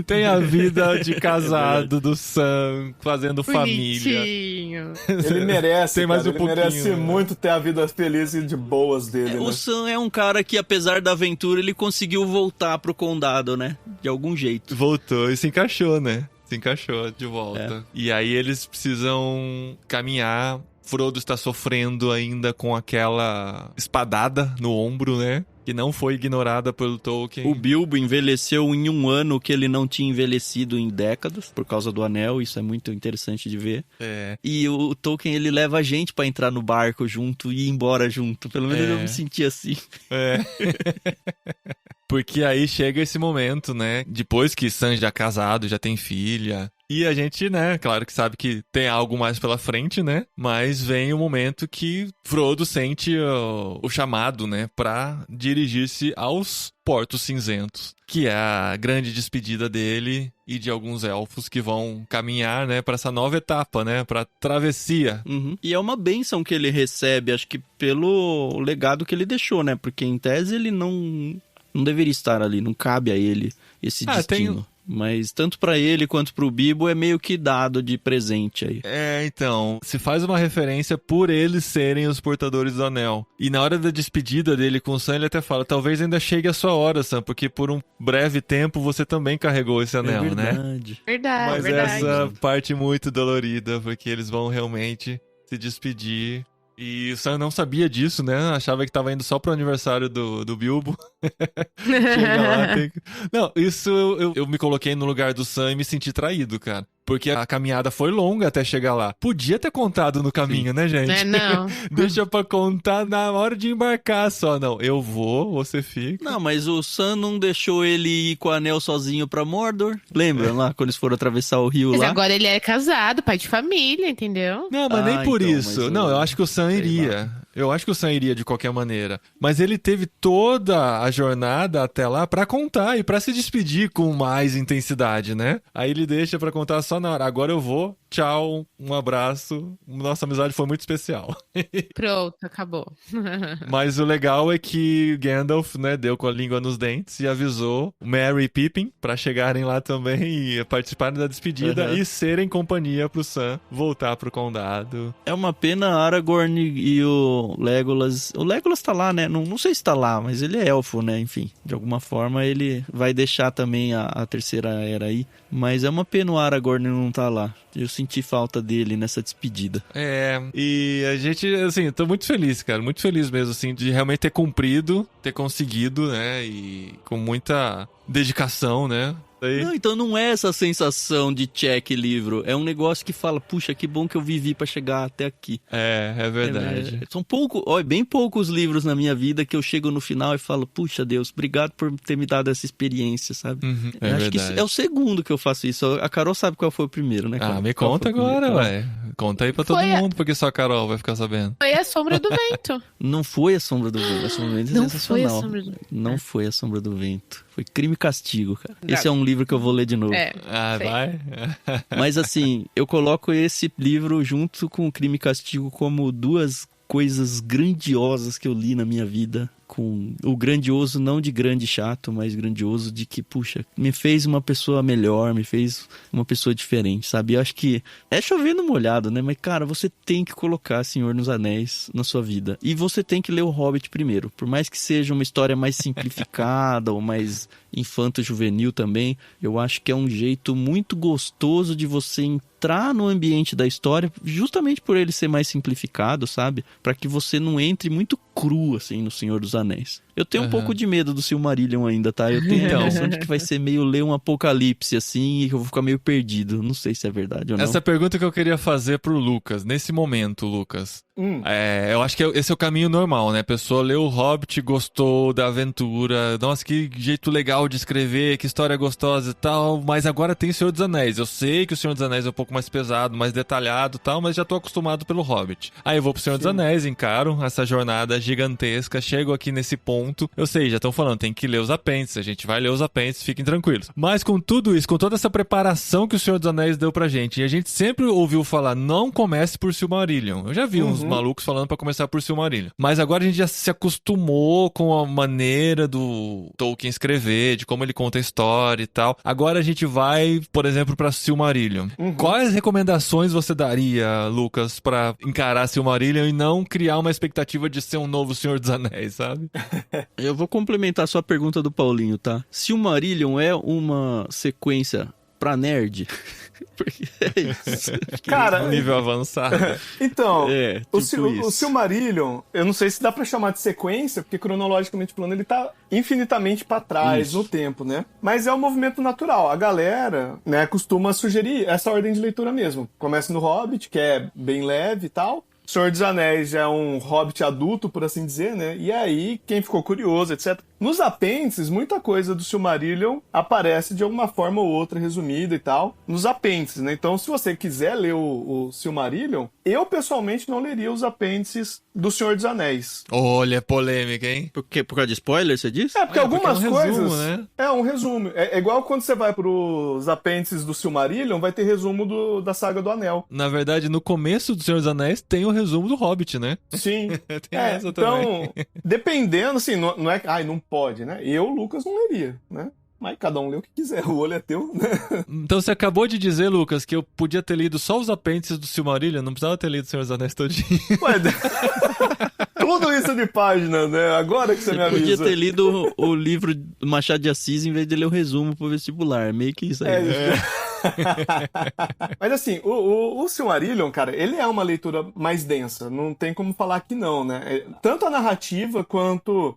Tem a vida de casado do Sam, fazendo família. Ele merece, tem mais cara, um ele pouquinho, merece né? muito ter a vida feliz e de boas dele, né? O Sam é um cara que, apesar da aventura, ele conseguiu voltar pro condado, né? De algum jeito. Voltou e se encaixou, né? Se encaixou de volta. E aí eles precisam caminhar. Frodo está sofrendo ainda com aquela espadada no ombro, né? Que não foi ignorada pelo Tolkien. O Bilbo envelheceu em 1 ano que ele não tinha envelhecido em décadas, por causa do anel, isso é muito interessante de ver. É. E o Tolkien, ele leva a gente pra entrar no barco junto e ir embora junto. Pelo menos eu me senti assim. É. Porque aí chega esse momento, né? Depois que Sam já é casado, já tem filha. E a gente, né, claro que sabe que tem algo mais pela frente, né? Mas vem o momento que Frodo sente o chamado, né? Pra dirigir-se aos Portos Cinzentos. Que é a grande despedida dele e de alguns elfos que vão caminhar, né? Pra essa nova etapa, né? Pra travessia. E é uma bênção que ele recebe, acho que pelo legado que ele deixou, né? Porque em tese ele não deveria estar ali, não cabe a ele esse destino. Mas tanto pra ele quanto pro Bilbo é meio que dado de presente aí. É, então, se faz uma referência por eles serem os portadores do anel. E na hora da despedida dele com o Sam, ele até fala, talvez ainda chegue a sua hora, Sam, porque por um breve tempo você também carregou esse anel, né? Verdade, Mas verdade. essa parte muito dolorida, porque eles vão realmente se despedir. E o Sam não sabia disso, né? Achava que tava indo só pro aniversário do Bilbo. Chega lá, Não, isso eu me coloquei no lugar do Sam e me senti traído, cara. Porque a caminhada foi longa até chegar lá. Podia ter contado no caminho, né, gente? É, não. Deixa pra contar na hora de embarcar só. Não, eu vou, você fica. Não, mas o Sam não deixou ele ir com o anel sozinho pra Mordor? Lembra lá, quando eles foram atravessar o rio Mas lá? agora ele é casado, pai de família, entendeu? Não, mas nem por então, isso. mas Não, eu acho que o Sam iria. Eu acho que o Sam iria de qualquer maneira. Mas ele teve toda a jornada até lá pra contar e pra se despedir com mais intensidade, né? Aí ele deixa pra contar só na hora. Agora eu vou, tchau, um abraço. Nossa amizade foi muito especial. Pronto, acabou. Mas o legal é que Gandalf, né, deu com a língua nos dentes e avisou Merry e Pippin pra chegarem lá também e participarem da despedida e serem companhia pro Sam voltar pro condado. É uma pena Aragorn e o Legolas... O Legolas tá lá, né? Não sei se tá lá, mas ele é elfo, né? Enfim, de alguma forma ele vai deixar também a terceira era aí. Mas é uma pena o Aragorn não tá lá. Eu senti falta dele nessa despedida. É, e a gente, assim, tô muito feliz, cara. Muito feliz mesmo, assim, de realmente ter cumprido, ter conseguido, né? E com muita dedicação, né? Aí. Não, então não é essa sensação de check livro. É um negócio que fala, puxa, que bom que eu vivi pra chegar até aqui. É verdade. São bem poucos livros na minha vida que eu chego no final e falo, puxa Deus, obrigado por ter me dado essa experiência, sabe? É Eu acho verdade. que é o segundo que eu faço isso. A Carol sabe qual foi o primeiro, né? Ah, me Qual conta foi o primeiro, agora, Carol? ué. Conta aí pra todo Foi a- mundo, porque só a Carol vai ficar sabendo. Foi A Sombra do Vento. Não foi A Sombra do Vento. A Sombra do Vento é Não foi A sensacional. Sombra do Vento. Não foi A Sombra do Vento. Foi Crime e Castigo, cara. Esse é um livro que eu vou ler de novo. É. Ah, Sei. vai? Mas assim, eu coloco esse livro junto com Crime e Castigo como duas coisas grandiosas que eu li na minha vida. Com o grandioso, não de grande e chato, mas grandioso de que, puxa, me fez uma pessoa melhor, me fez uma pessoa diferente, sabe? Eu acho que é chovendo molhado, né? Mas, cara, você tem que colocar Senhor dos Anéis na sua vida. E você tem que ler o Hobbit primeiro. Por mais que seja uma história mais simplificada ou mais infanto-juvenil também, eu acho que é um jeito muito gostoso de você entrar no ambiente da história, justamente por ele ser mais simplificado, sabe? Pra que você não entre muito cru, assim, no Senhor dos Anéis. Eu tenho um pouco de medo do Silmarillion ainda, tá? Eu tenho a impressão de que vai ser meio ler um apocalipse, assim, e que eu vou ficar meio perdido. Não sei se é verdade ou não. Essa pergunta que eu queria fazer pro Lucas, nesse momento, Lucas. Eu acho que esse é o caminho normal, né? A pessoa leu o Hobbit, gostou da aventura, nossa, que jeito legal de escrever, que história gostosa e tal, mas agora tem o Senhor dos Anéis. Eu sei que o Senhor dos Anéis é um pouco mais pesado, mais detalhado e tal, mas já tô acostumado pelo Hobbit. Aí eu vou pro Senhor dos Anéis, encaro essa jornada gigantesca, chego aqui nesse ponto, eu sei, já estão falando, tem que ler os apêndices, a gente vai ler os apêndices, fiquem tranquilos. Mas com tudo isso, com toda essa preparação que o Senhor dos Anéis deu pra gente, e a gente sempre ouviu falar, não comece por Silmarillion. Eu já vi uns malucos falando pra começar por Silmarillion. Mas agora a gente já se acostumou com a maneira do Tolkien escrever, de como ele conta a história e tal. Agora a gente vai, por exemplo, pra Silmarillion. Quais recomendações você daria, Lucas, pra encarar Silmarillion e não criar uma expectativa de ser um novo Senhor dos Anéis, sabe? Eu vou complementar sua pergunta do Paulinho, tá? Silmarillion é uma sequência pra nerd? Porque é isso. Cara, Nível avançado. então, É, o tipo isso. Silmarillion, eu não sei se dá pra chamar de sequência, porque cronologicamente falando ele tá infinitamente pra trás Isso. no tempo, né? Mas é um movimento natural. A galera, né, costuma sugerir essa ordem de leitura mesmo. Começa no Hobbit, que é bem leve e tal. Senhor dos Anéis é um Hobbit adulto, por assim dizer, né? E aí, quem ficou curioso, etc. Nos apêndices, muita coisa do Silmarillion aparece de alguma forma ou outra resumida e tal, nos apêndices, né? Então, se você quiser ler o Silmarillion, eu pessoalmente não leria os apêndices do Senhor dos Anéis. Olha, polêmica, hein? Por quê? Por causa de spoiler, você disse? É, porque algumas é um coisas... resumo, né? É um resumo. É igual quando você vai pros apêndices do Silmarillion, vai ter resumo da Saga do Anel. Na verdade, no começo do Senhor dos Anéis tem o resumo do Hobbit, né? Sim. Tem essa então, também. dependendo, assim, não é... Ai, não pode, né? Eu, Lucas, não leria, né? Mas cada um lê o que quiser, o olho é teu, né? Então você acabou de dizer, Lucas, que eu podia ter lido só os apêndices do Silmarillion, não precisava ter lido o Senhor dos Anéis todinho. Ué, tudo isso de página, né? Agora que você me avisa. Podia ter lido o livro do Machado de Assis em vez de ler o resumo pro vestibular. Meio que isso aí. Mas assim, o Silmarillion, cara, ele é uma leitura mais densa. Não tem como falar que não, né? Tanto a narrativa quanto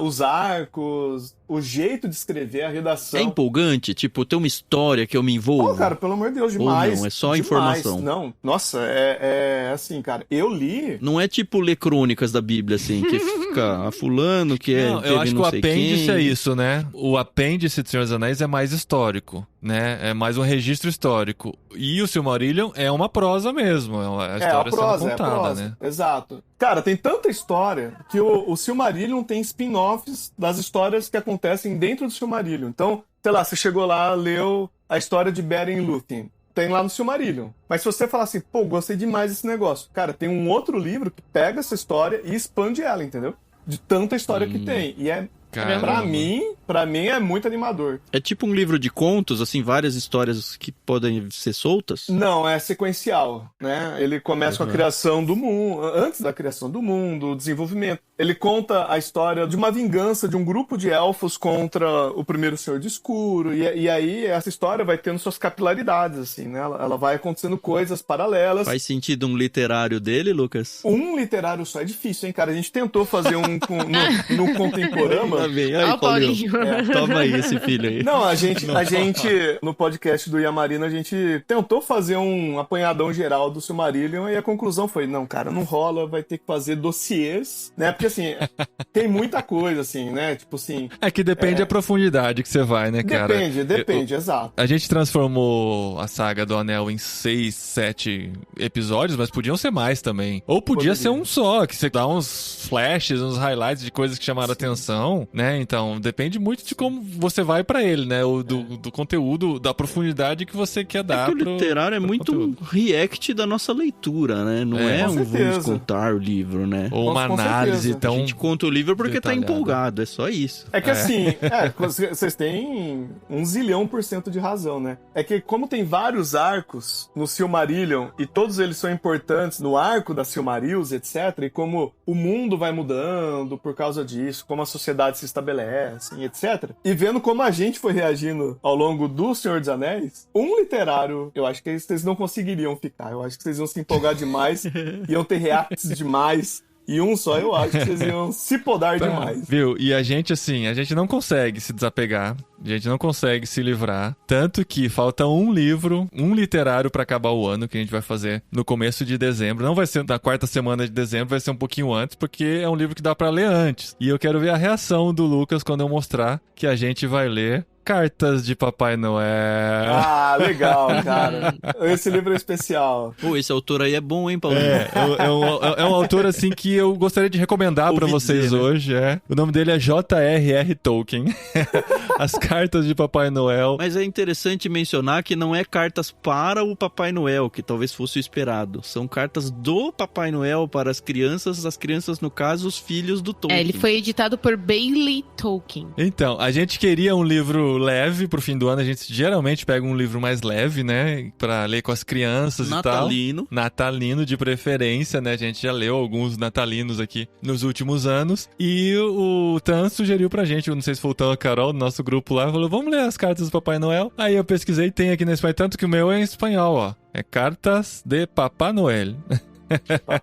os arcos, o jeito de escrever, a redação. É empolgante? Tipo, tem uma história que eu me envolvo? Pô, cara, pelo amor de Deus, demais. Ou não, é só demais. informação? Não, nossa, é assim, cara, eu li... Não é tipo ler crônicas da Bíblia, assim, que fica fulano, que Não, eu acho que o apêndice quem. é isso, né? O apêndice do Senhor dos Anéis é mais histórico, né? É mais um registro histórico. E o Silmarillion é uma prosa mesmo, a história sendo contada, né? Exato. Cara, tem tanta história que o Silmarillion tem spin-offs das histórias que acontecem dentro do Silmarillion. Então, sei lá, você chegou lá, leu a história de Beren e Lúthien. Tem lá no Silmarillion. Mas se você falar assim, pô, gostei demais desse negócio. Cara, tem um outro livro que pega essa história e expande ela, entendeu? De tanta história que tem. E Caramba. pra mim é muito animador. É tipo um livro de contos, assim, várias histórias que podem ser soltas? Não, é sequencial, né? Ele começa com a criação do mundo, antes da criação do mundo, o desenvolvimento. Ele conta a história de uma vingança de um grupo de elfos contra o primeiro Senhor de Escuro, e aí essa história vai tendo suas capilaridades, assim, né? Ela vai acontecendo coisas paralelas. Faz sentido um literário dele, Lucas? Um literário só é difícil, hein, cara? A gente tentou fazer um no Contemporama, Lá vem. Aí, Ó, o Paulinho. Toma aí esse filho aí. Não, a gente, no podcast do Yamarino, a gente tentou fazer um apanhadão geral do Silmarillion e a conclusão foi, não, cara, não rola, vai ter que fazer dossiês, né? Porque, assim, tem muita coisa, assim, né? Tipo assim... É que depende da profundidade que você vai, né, cara? Depende, exato. A gente transformou a saga do Anel em 6, 7 episódios, mas podiam ser mais também. Ou podia ser um só, que você dá uns flashes, uns highlights de coisas que chamaram atenção, né? Então, depende muito de como você vai pra ele, né? Do conteúdo, da profundidade que você quer dar. É que o literário é muito um react da nossa leitura, né? Não é com um certeza. vamos contar o livro, né? Ou uma Com análise certeza. tão... A gente conta o livro porque tá detalhada. empolgado, é só isso. É que assim, vocês têm 1.000.000% de razão, né? É que como tem vários arcos no Silmarillion e todos eles são importantes no arco da Silmarils, etc, e como o mundo vai mudando por causa disso, como a sociedade se estabelece, etc. E vendo como a gente foi reagindo ao longo do Senhor dos Anéis, um literário, eu acho que vocês não conseguiriam ficar. Eu acho que vocês iam se empolgar demais, iam ter reacts demais. E um só, eu acho que vocês iam se podar demais. Viu? E a gente, assim, a gente não consegue se desapegar, a gente não consegue se livrar. Tanto que falta um livro, um literário pra acabar o ano, que a gente vai fazer no começo de dezembro. Não vai ser na quarta semana de dezembro, vai ser um pouquinho antes, porque é um livro que dá pra ler antes. E eu quero ver a reação do Lucas quando eu mostrar que a gente vai ler Cartas de Papai Noel. Ah, legal, cara. Esse livro é especial. Pô, esse autor aí é bom, hein, Paulinho? É um autor, assim, que eu gostaria de recomendar pra Ouvi vocês dizer, né? hoje. O nome dele é J.R.R. Tolkien. As Cartas de Papai Noel. Mas é interessante mencionar que não é cartas para o Papai Noel, que talvez fosse o esperado. São cartas do Papai Noel para as crianças, no caso, os filhos do Tolkien. Ele foi editado por Bailey Tolkien. Então, a gente queria um livro leve pro fim do ano. A gente geralmente pega um livro mais leve, né? Pra ler com as crianças Natalino. e tal. Natalino, de preferência, né? A gente já leu alguns natalinos aqui nos últimos anos. E o Tan sugeriu pra gente, eu não sei se foi o Tan ou a Carol, do nosso grupo lá, falou, vamos ler as cartas do Papai Noel. Aí eu pesquisei, tem aqui na espanhol, tanto que o meu é em espanhol, ó. É Cartas de Papai Noel.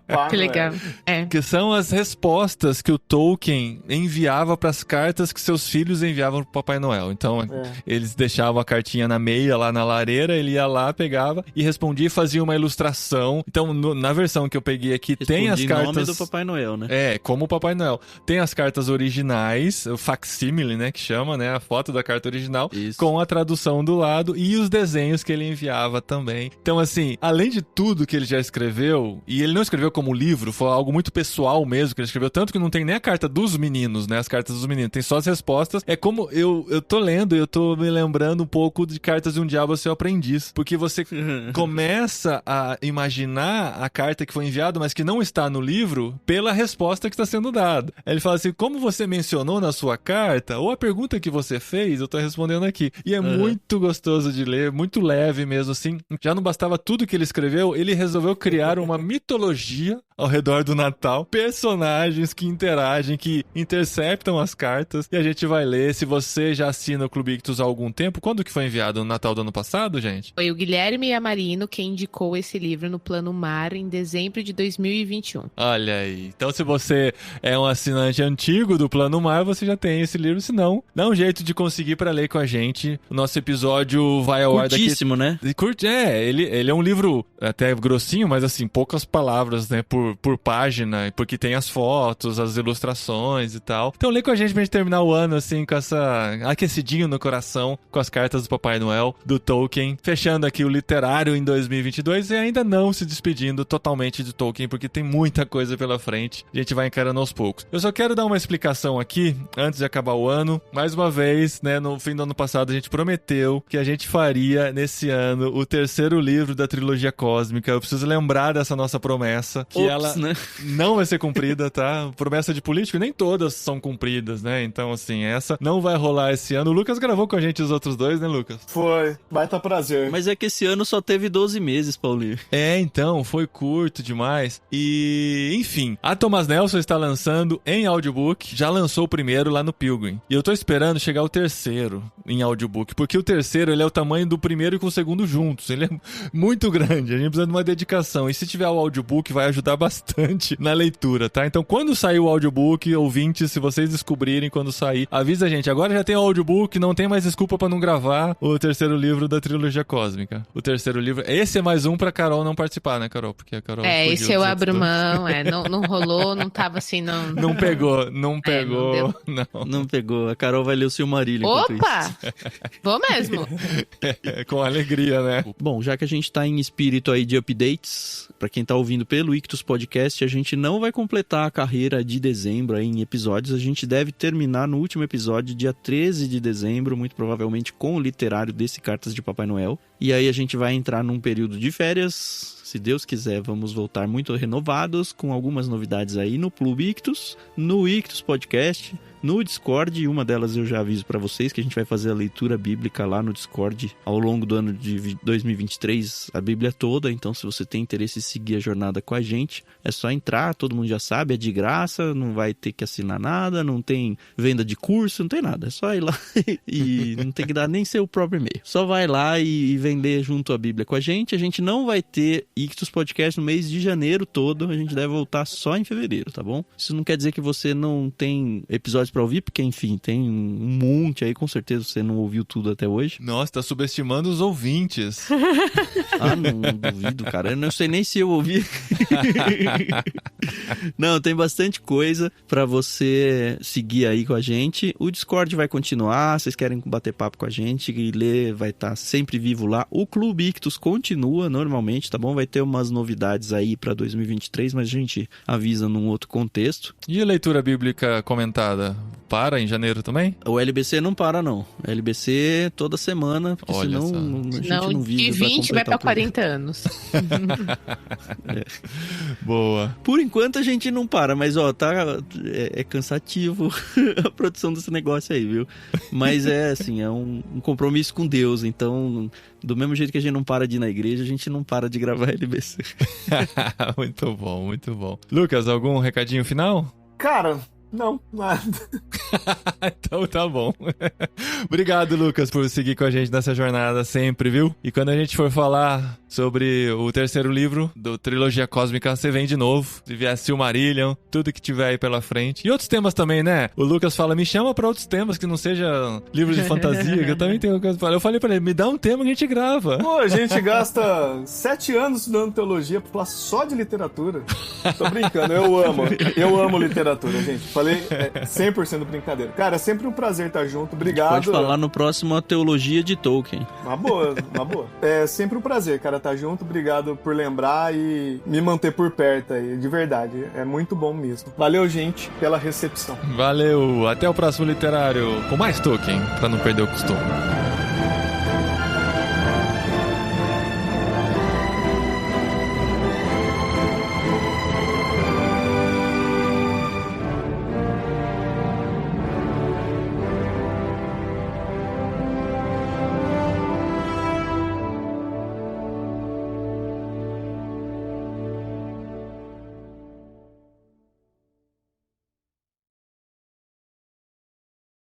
Papai Que legal. É. Que são as respostas que o Tolkien enviava para as cartas que seus filhos enviavam pro Papai Noel. Então, eles deixavam a cartinha na meia, lá na lareira, ele ia lá, pegava e respondia e fazia uma ilustração. Então, na versão que eu peguei aqui, tem as Respondi em cartas... nome do Papai Noel, né? É, como o Papai Noel. Tem as cartas originais, o facsímile, né, que chama, né, a foto da carta original, Isso. com a tradução do lado e os desenhos que ele enviava também. Então, assim, além de tudo que ele já escreveu, e ele não escreveu como livro, foi algo muito pessoal mesmo que ele escreveu, tanto que não tem nem a carta dos meninos, né, as cartas dos meninos, tem só as respostas. É como eu tô lendo e eu tô me lembrando um pouco de Cartas de um Diabo Seu Aprendiz, porque você começa a imaginar a carta que foi enviada, mas que não está no livro, pela resposta que está sendo dada. Aí ele fala assim, como você mencionou na sua carta, ou a pergunta que você fez, eu tô respondendo aqui. E é muito gostoso de ler, muito leve mesmo, assim. Já não bastava tudo que ele escreveu, ele resolveu criar uma mitologia ao redor do Natal, personagens que interagem, que interceptam as cartas, e a gente vai ler. Se você já assina o Clube Ictus há algum tempo, quando que foi enviado? No Natal do ano passado, gente? Foi o Guilherme Yamarino quem indicou esse livro no Plano Mar em dezembro de 2021. Olha aí. Então, se você é um assinante antigo do Plano Mar, você já tem esse livro. Se não, dá um jeito de conseguir pra ler com a gente. O nosso episódio vai ao ar daqui... Curtíssimo, né? Ele é um livro até grossinho, mas assim, poucas palavras, né, por página, porque tem as fotos, as ilustrações e tal. Então lê com a gente pra gente terminar o ano, assim, com essa aquecidinho no coração, com as cartas do Papai Noel, do Tolkien, fechando aqui o literário em 2022 e ainda não se despedindo totalmente de Tolkien, porque tem muita coisa pela frente. A gente vai encarando aos poucos. Eu só quero dar uma explicação aqui, antes de acabar o ano. Mais uma vez, né, no fim do ano passado, a gente prometeu que a gente faria, nesse ano, o terceiro livro da trilogia cósmica. Eu preciso lembrar dessa nossa promessa, que ela né? não vai ser cumprida, tá? Promessa de político, nem todas são cumpridas, né? Então, assim, essa não vai rolar esse ano. O Lucas gravou com a gente os outros dois, né, Lucas? Foi, baita prazer. Mas é que esse ano só teve 12 meses, Paulinho. É, então, foi curto demais. E, enfim, a Thomas Nelson está lançando em audiobook, já lançou o primeiro lá no Pilgrim. E eu tô esperando chegar o terceiro. em audiobook, porque o terceiro, ele é o tamanho do primeiro com o segundo juntos. Ele é muito grande, a gente precisa de uma dedicação. E se tiver o audiobook, vai ajudar bastante na leitura, tá? Então, quando sair o audiobook, ouvintes, se vocês descobrirem quando sair, avisa a gente. Agora já tem o audiobook, não tem mais desculpa pra não gravar o terceiro livro da trilogia cósmica. O terceiro livro... Esse é mais um pra Carol não participar, né, Carol? Porque a Carol... Esse eu abro mão, não rolou, não tava assim, não... Não pegou. Não Não pegou. A Carol vai ler o Silmarillion. Opa! Vou mesmo. Com alegria, né? Bom, já que a gente tá em espírito aí de updates, pra quem tá ouvindo pelo Ictus Podcast, a gente não vai completar a carreira de dezembro aí em episódios. A gente deve terminar no último episódio, dia 13 de dezembro, muito provavelmente com o literário desse Cartas de Papai Noel. E aí a gente vai entrar num período de férias. Se Deus quiser, vamos voltar muito renovados, com algumas novidades aí no Clube Ictus, no Ictus Podcast, no Discord. Uma delas eu já aviso pra vocês, que a gente vai fazer a leitura bíblica lá no Discord ao longo do ano de 2023, a Bíblia toda. Então, se você tem interesse em seguir a jornada com a gente, é só entrar, todo mundo já sabe, é de graça, não vai ter que assinar nada, não tem venda de curso, não tem nada. É só ir lá e não tem que dar nem seu próprio e-mail. Só vai lá e vender junto a Bíblia com a gente. A gente não vai ter Ictus Podcast no mês de janeiro todo, a gente deve voltar só em fevereiro, tá bom? Isso não quer dizer que você não tem episódios pra ouvir, porque enfim, tem um monte aí, com certeza você não ouviu tudo até hoje. Nossa, tá subestimando os ouvintes. Não duvido, cara. Eu não sei nem se eu ouvi. Não, tem bastante coisa pra você seguir aí com a gente. O Discord vai continuar, vocês querem bater papo com a gente e ler, vai estar sempre vivo lá. O Clube Ictus continua normalmente, tá bom? Vai ter umas novidades aí pra 2023, mas a gente avisa num outro contexto. E a leitura bíblica comentada? Para em janeiro também? O LBC não para, não. O LBC toda semana, porque Olha senão só. a gente não vive. De 20 vai pra completar o programa. 40 anos. Boa. Por enquanto a gente não para, mas ó, é cansativo a produção desse negócio aí, viu? Mas é assim, é um compromisso com Deus, então do mesmo jeito que a gente não para de ir na igreja, a gente não para de gravar LBC. Muito bom, muito bom. Lucas, algum recadinho final? Cara, não, nada. Então tá bom. Obrigado, Lucas, por seguir com a gente nessa jornada sempre, viu? E quando a gente for falar sobre o terceiro livro do Trilogia Cósmica, você vem de novo. Se vier Silmarillion, tudo que tiver aí pela frente. E outros temas também, né? O Lucas fala, me chama pra outros temas que não seja livro de fantasia, que eu também tenho coisa pra falar. Eu falei pra ele, me dá um tema que a gente grava. Pô, a gente gasta 7 anos estudando teologia pra falar só de literatura. Tô brincando, eu amo literatura, gente. Falei 100% brincadeira. Cara, é sempre um prazer estar junto. Obrigado. Pode falar no próximo a teologia de Tolkien. Uma boa. É sempre um prazer, cara, estar junto. Obrigado por lembrar e me manter por perto aí, de verdade. É muito bom mesmo. Valeu, gente, pela recepção. Valeu, até o próximo literário com mais Tolkien, pra não perder o costume.